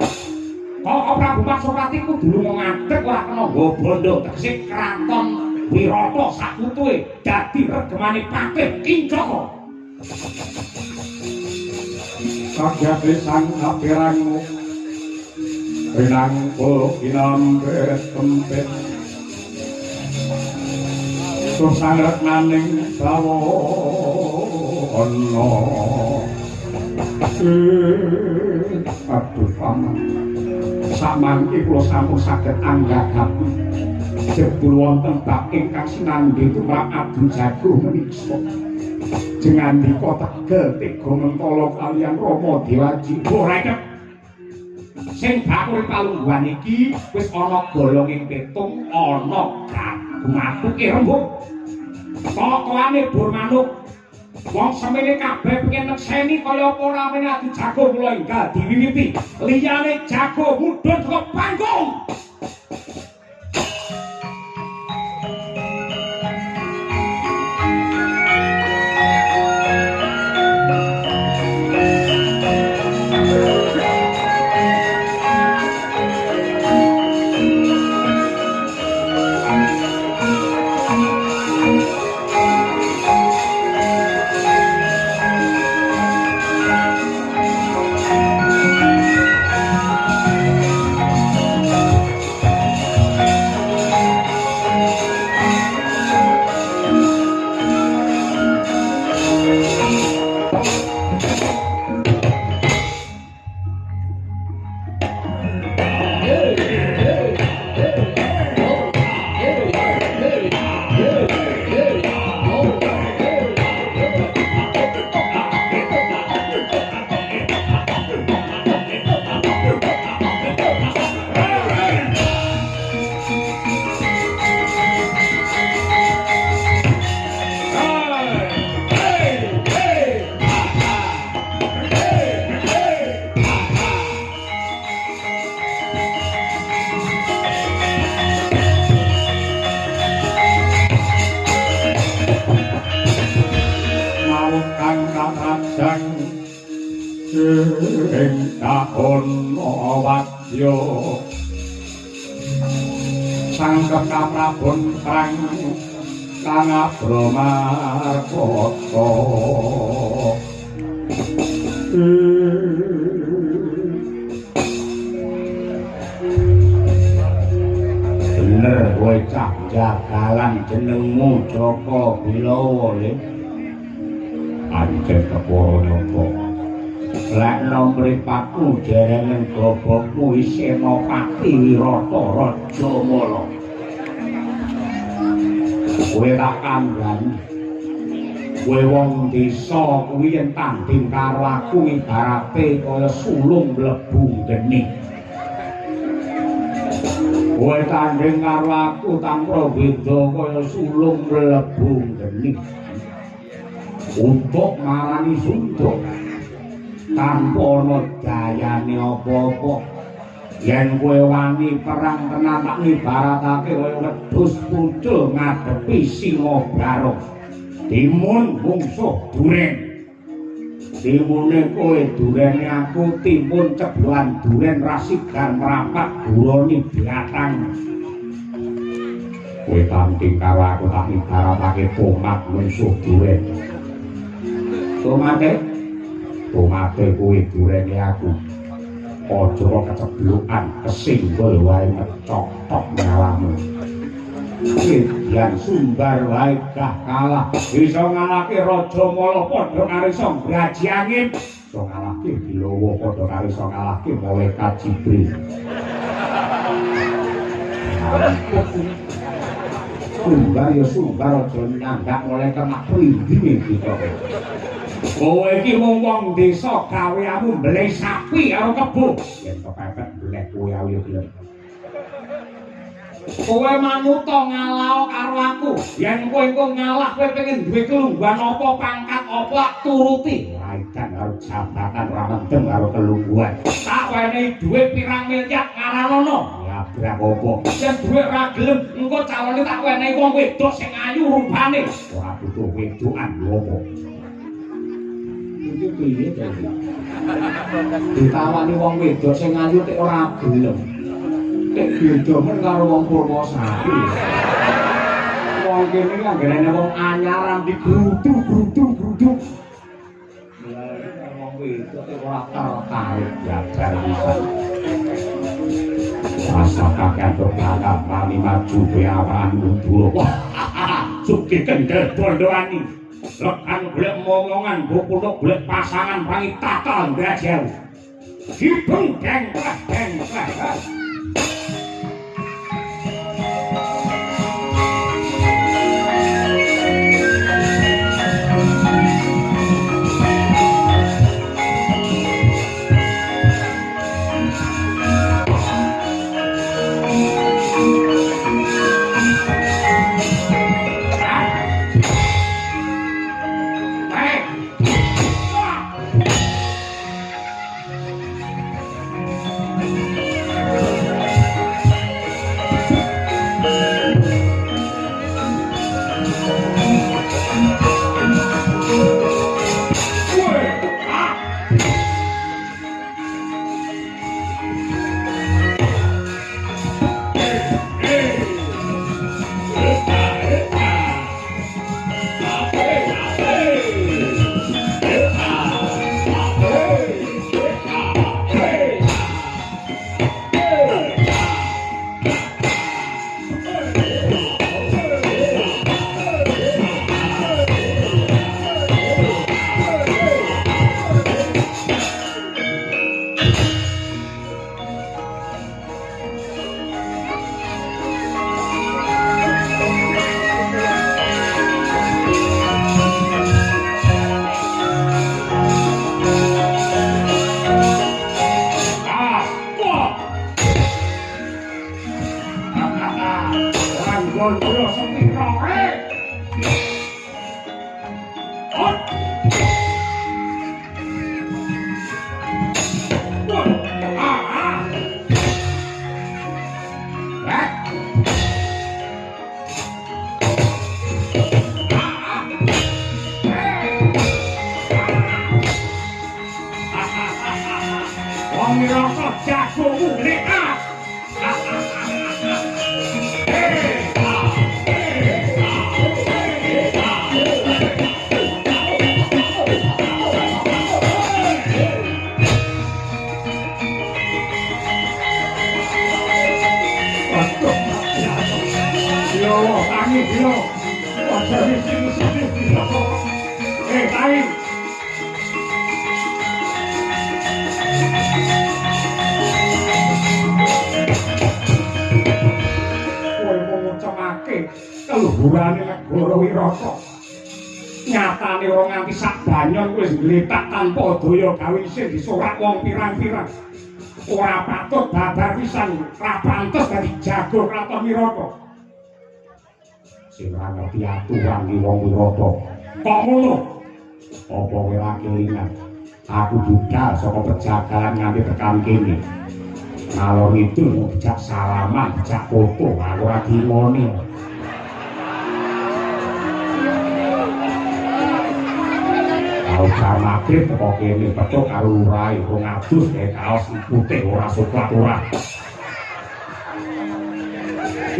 kok Prabu Maksawati kudu ngadeg ora kena nggawa bondo tegese kraton Wirata sakutuhe dadi regemane Patih Kincaka Sagyate sang kapirangmu Rinangkul kinambet kempet Susangretnaning bawana Aduh paman Samangke kula sampun saged anggagaken jebul wonten bab ingkang sinambi tumrap adu jago menika jengandika tegel tega mentala kaliyan Rama Dewaji ora sing bakul palungguhan iki wis ana golonging petung ana gagumakuke rembug pokokane bur manuk wong semene kabeh pengen nekseni kaya apa ora meneh adu jago kula enggal diwiwiti liyane jago mudhun saka panggung sang kekaprabon perang kang Abramarkata bener kowe cah jagalan jenengmu Jaka Bilawa le pancen keporo napa lek nomripatmu jerenen gobokmu Senopati Wirata Raja Mala kowe tak kandhani kowe wong desa kuwi yen tanding karo aku ibarate kaya sulung mlebu geni kowe tanding karo aku tanpa beda kaya sulung mlebu geni untuk marani suntuk tanpa ana dayane apa-apa yen kowe wani perang tenan tak ibaratake kaya wedhus pucul ngadepi singa barok timun mungsuh duren timune kowe durene aku timun cebuan duren rasigan merapat guroni biatang kowe tanting karo aku tak ibaratake tomat mungsuh duren tomate kowe durene aku aja keceblukan kesinggol wae mecotok nyawamu yang sumbar wae gah kalah bisa ngalahke Raja Mala padha karo iso graji angin iso ngalahke Bilawa padha karo iso ngalahke Malaikat Jibril sumbar ya sumbar aja nyandak Malaikat Makrindi kita kowe iki mung wong desa gaweanmu mbleh sapi karo kebo yen kepepet mbleh kowe ayo gelem kowe manuta ngalah karo aku yen kowe engko ngalah kowe pengen duwe kelungguhan apa pangkat apa turuti laikan karo jabatan ora mendem karo kelungguhan. Tak wenehi dhuwit pirang miliar ngaranono. Ya berang apa? Yen dhuwit ora gelem, engko calone tak wenehi wong wedok sing ayu rupane. Ora butuh wedokan lho apa. Iki piye to iki? Ditawani wong wedok sing ayu tek ora gelem. Tek beda men karo wong Purwosari. Wong kene iki anggerane wong anyar ambi grudu. Lah wong wedok tek ora tertarik jabar bisa. Rasa kakek berkata kami maju be awan mundur. Wah, sugih kendel bondoani. Lekan golek momongan, bokuluk golek pasangan pangi tatal ndajel. Hibeng deng. Keluhurane negara Wirata. Nyatane ora nganti sak banyon wis gletak tanpa daya gawe isin disorak wong pirang-pirang. Ora patut babar pisan, ora pantes dadi jago kraton Wirata. Sing ora ngerti aturan iki wong Wirata. Kok ngono? Apa kowe ora kelingan? Aku budal saka pejagalan nganti tekan kene. Nalor itu bijak salaman, bijak foto, aku ora dimoni. Bar magrib teko kene petuk karo lurahe 200 kae kaos putih ora soklat ora.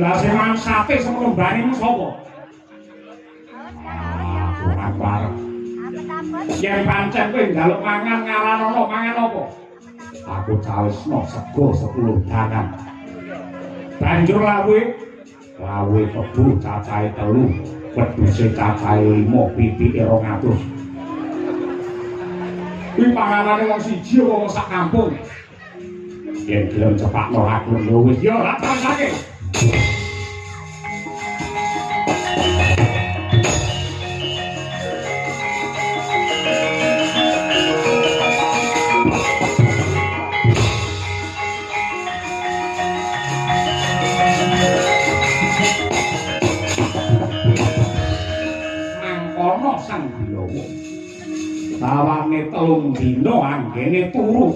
Lah sing mangsate semono mbane sapa? Ora parek. Yen pancen kowe njaluk mangan ngaranono mangan apa? Aku cawesno sego 10 danan. Banjur lawe kebu cacahe 3, wedhuse cacahe 5, pipike 200. Kuwi panganane wong siji apa wong sak kampung. Yen gelem cepakno aku yo wis yo ra tansake. Mangkono sang Bilawa. sawane 3 dina anggene turu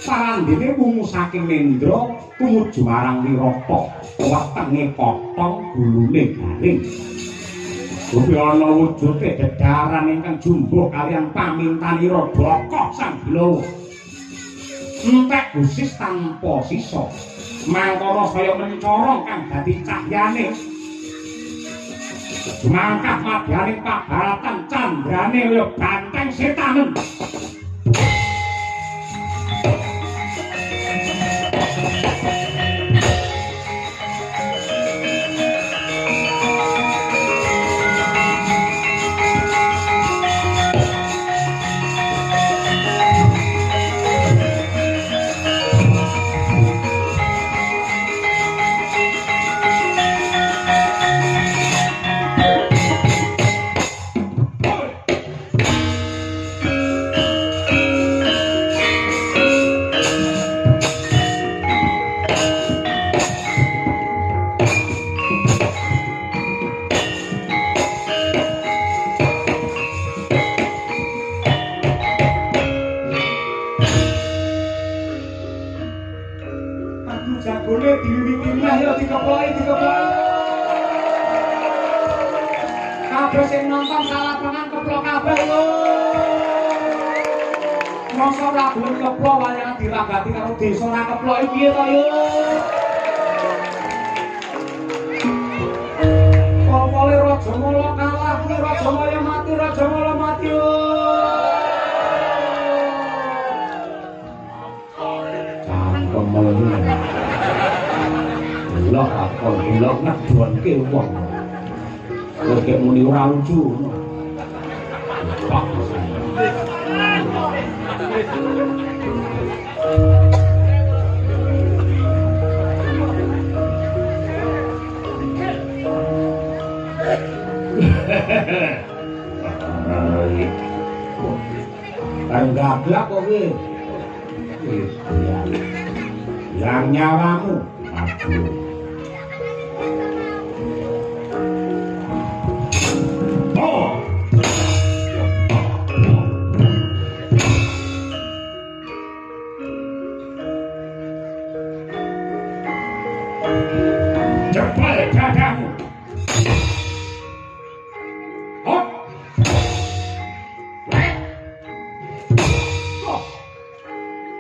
parandene wungu saking Nendra tumuju marang Wirata wetenge potong gulune garing Gupi ana wujude dedaran ingkang jumbuh kaliyan pamintanira Daka Sang Bilawa entek gusis tanpa sisa mangkana saya mencorong kang dadi cahyane mangkat madyaning pabaratan candrane kaya banteng setanen kabeh sing nonton salah pengan keplok kabeh lho. Mosok ora gelem keplok wayang diragati karo desa ora keplok iki piye to yo. Popole Raja Mala kalah, Raja Mala mati, Raja Mala mati yo. Cangkem melu. Lho apa lho ngedonke wong. Oke muni ora lucu. Pak. Gablak kok iki. Yang nyawamu. Aduh. Cepat dadamu. Hop. Wek. Hop.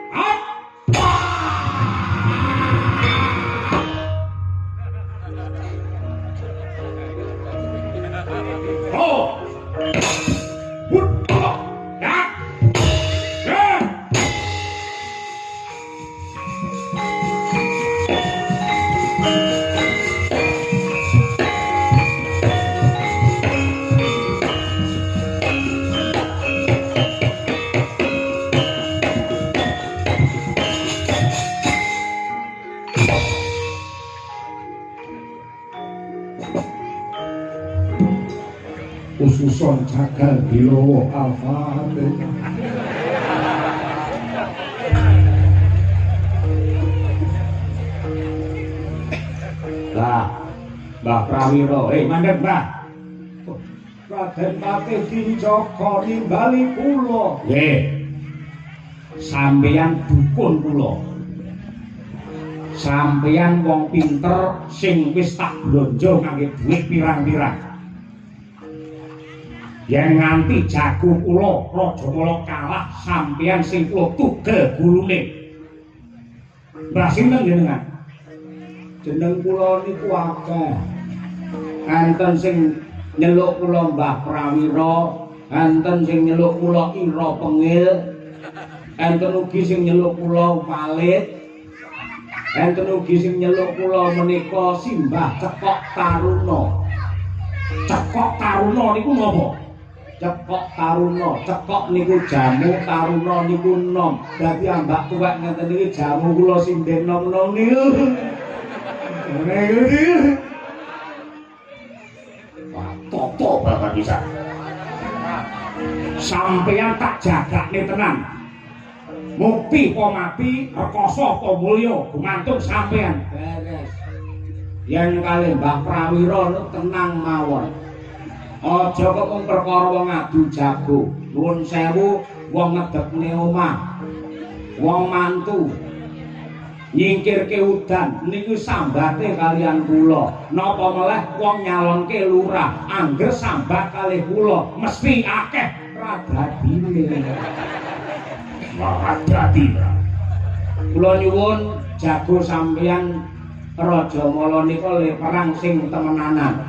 Hop. Oh. Hut. Ya. Ya. Ususon Jagal Bilawa Al-Fatihah. Lah, Mbah Prawira, mandhet Mbah. Raden Patih Dinjaka nimbali kula. Nggih. Sampeyan dukun kula. Sampeyan wong pinter sing wis tak blonjo kangge dhuwit pirang-pirang. Yen nganti jago kula Raja Mala kalah sampeyan sing kula tugel gulune. Mbah sinten jenengan? Jeneng kula niku akeh. Enten sing nyeluk kula Mbah Prawira, enten sing nyeluk kula Ira Pengil, enten ugi sing nyeluk kula Walit, enten ugi sing nyeluk kula menika Simbah Cekok Taruna. Cekok Taruna niku napa? Cekok Taruna, cekok niku jamu, taruna niku nom. Dadi ambak tuwek ngeten iki jamu kula sing den nom-nom niku. Wah, toto banget bisa. Sampeyan tak jagakne tenan. Mukti apa mati, rekoso apa mulya, gumantung sampeyan. Beres. Yen kalih Mbah Prawira tenang mawon. Aja kok perkara wong adu jago. nuwun sewu wong ngedekne omah wong mantu nyingkirke udan niku sambate kalian kula napa meleh wong nyalonke lurah angger sambat kalih kula mesti akeh radadine radadine kula nyuwun jago sampeyan Raja Mala nika le perang sing temenanan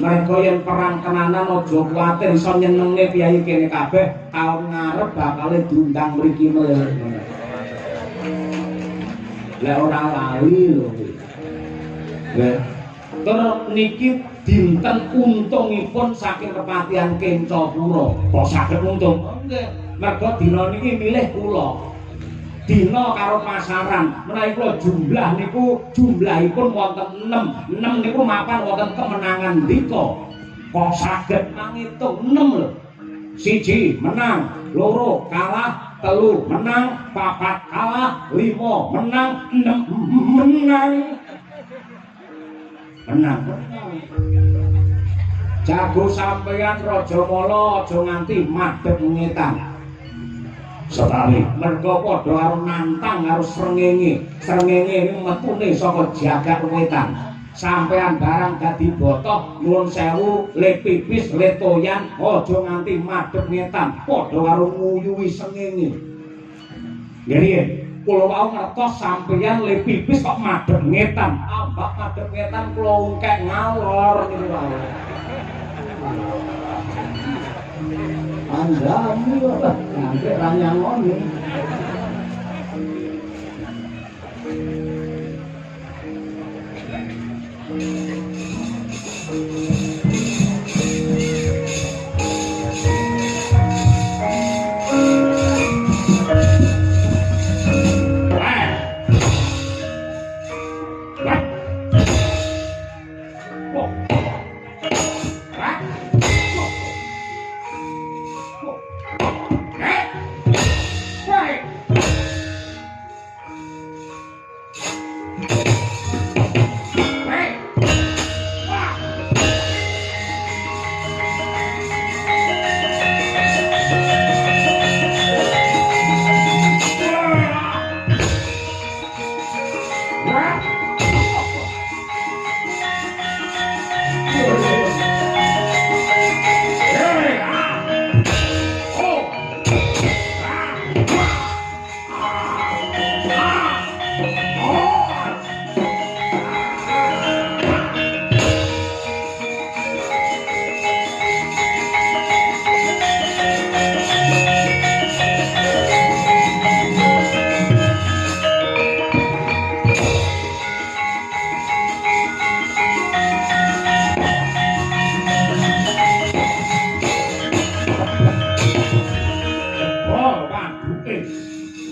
mereka yang perang tenanan aja kuwatir iso nyenengne piyayi kene kabeh taun ngarep bakal diundang mriki meleh lek ora lali lho. Nggih. Terus niki dinten untungipun saking kepatihan Kencapura. Kok saged untung? Nggih. Mergo dina niki milih kula. Dina karo pasaran. Menawi kula jumlah niku jumlahipun wonten 6. 6 niku mapan wonten kemenangan ndika. Kok saged mangitung 6 lho. 1 menang, 2 kalah, 3 menang, 4 kalah, 5 menang, 6 menang. Menang. Jago sampeyan Raja Mala aja nganti madhep ngetan. Setali mergo padha karo nantang karo srengenge. Srengenge niku metune saka jagat wetan. Sampean barang dadi botoh nuwun sewu le pipis le toyan aja nganti madhep ngetan padha karo nguyuhi srengenge. Nggih, kula wau ngertos sampeyan le pipis kok madhep ngetan. Ambak madhep ngetan kula ungkek ngalor niku wae. Andami kok nganti ra nyangoni.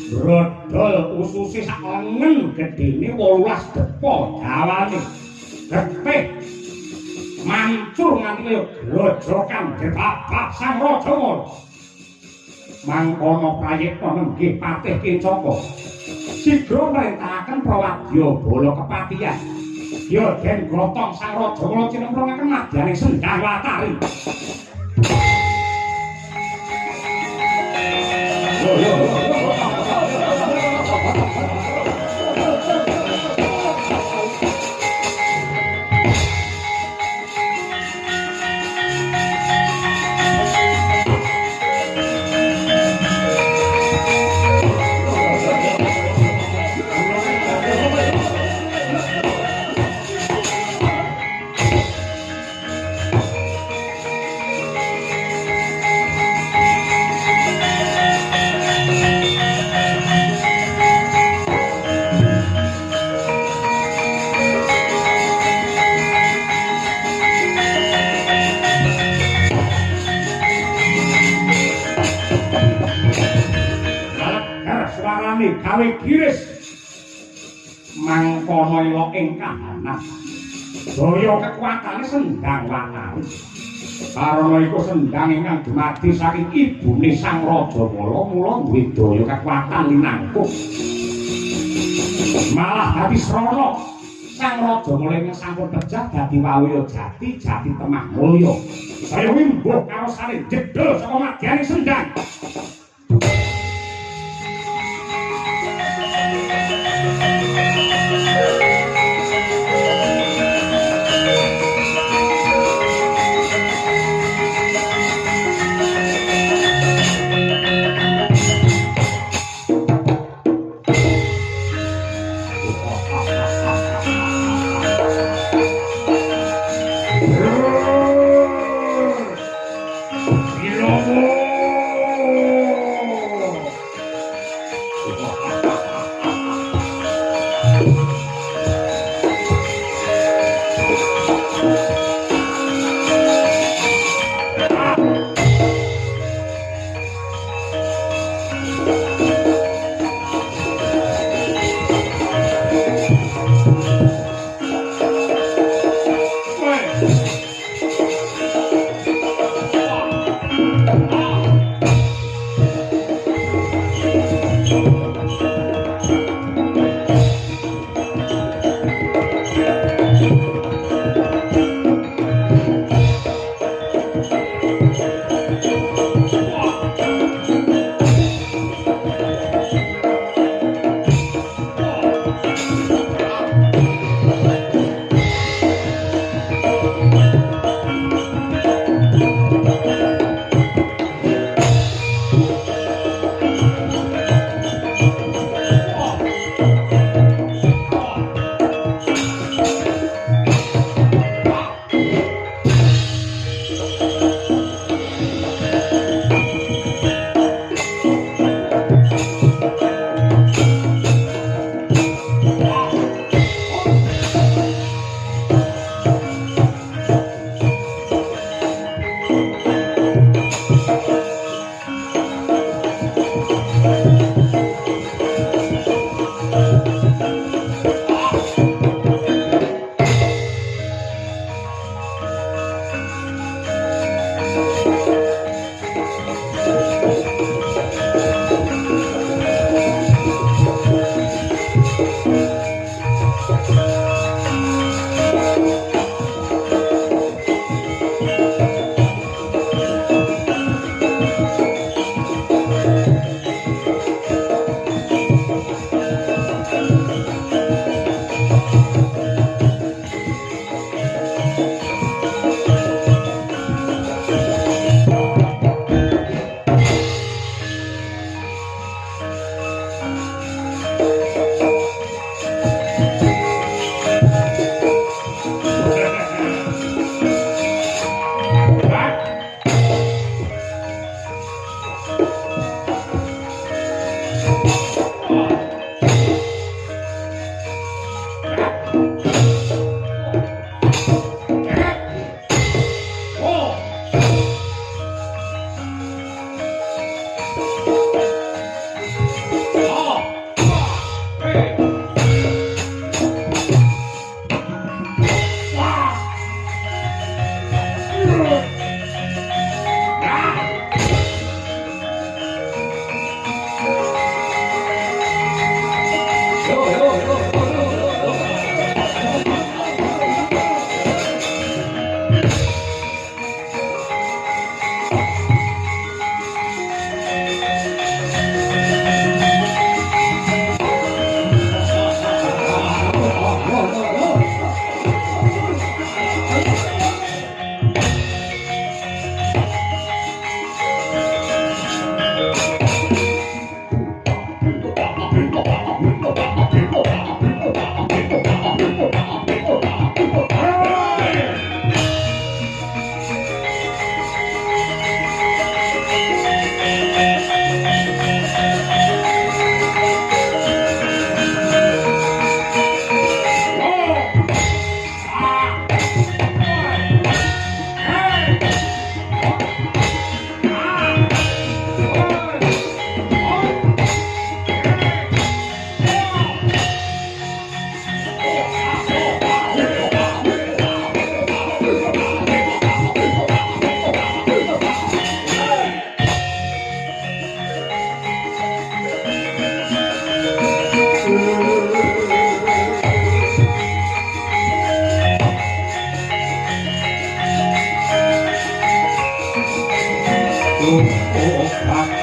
Brodol ususe sak lengen gedene 18 depa dawane. Getih mancur nganti kaya grojokan dibabak Sang Raja Mala. Mangkono prayekta nenggih Patih Kencaka. Sigra mrentahaken prawadya bala kepatihan. Ya den gotong Sang Raja Mala cinemprungaken madyaning Sendang Watari. Gawe giris mangkono ila ing kahanan daya kekuatane Sendang Watari karana iku sendang ingkang dumadi saking ibune Sang Raja Mala mula duwe daya kekuatan linangkung malah dadi srana Sang raja mulai sampun pejah dadi wawiya jati jati temah mulya. Saya wimbuh karo salin jedul saka madyaning sendang. oh, oh,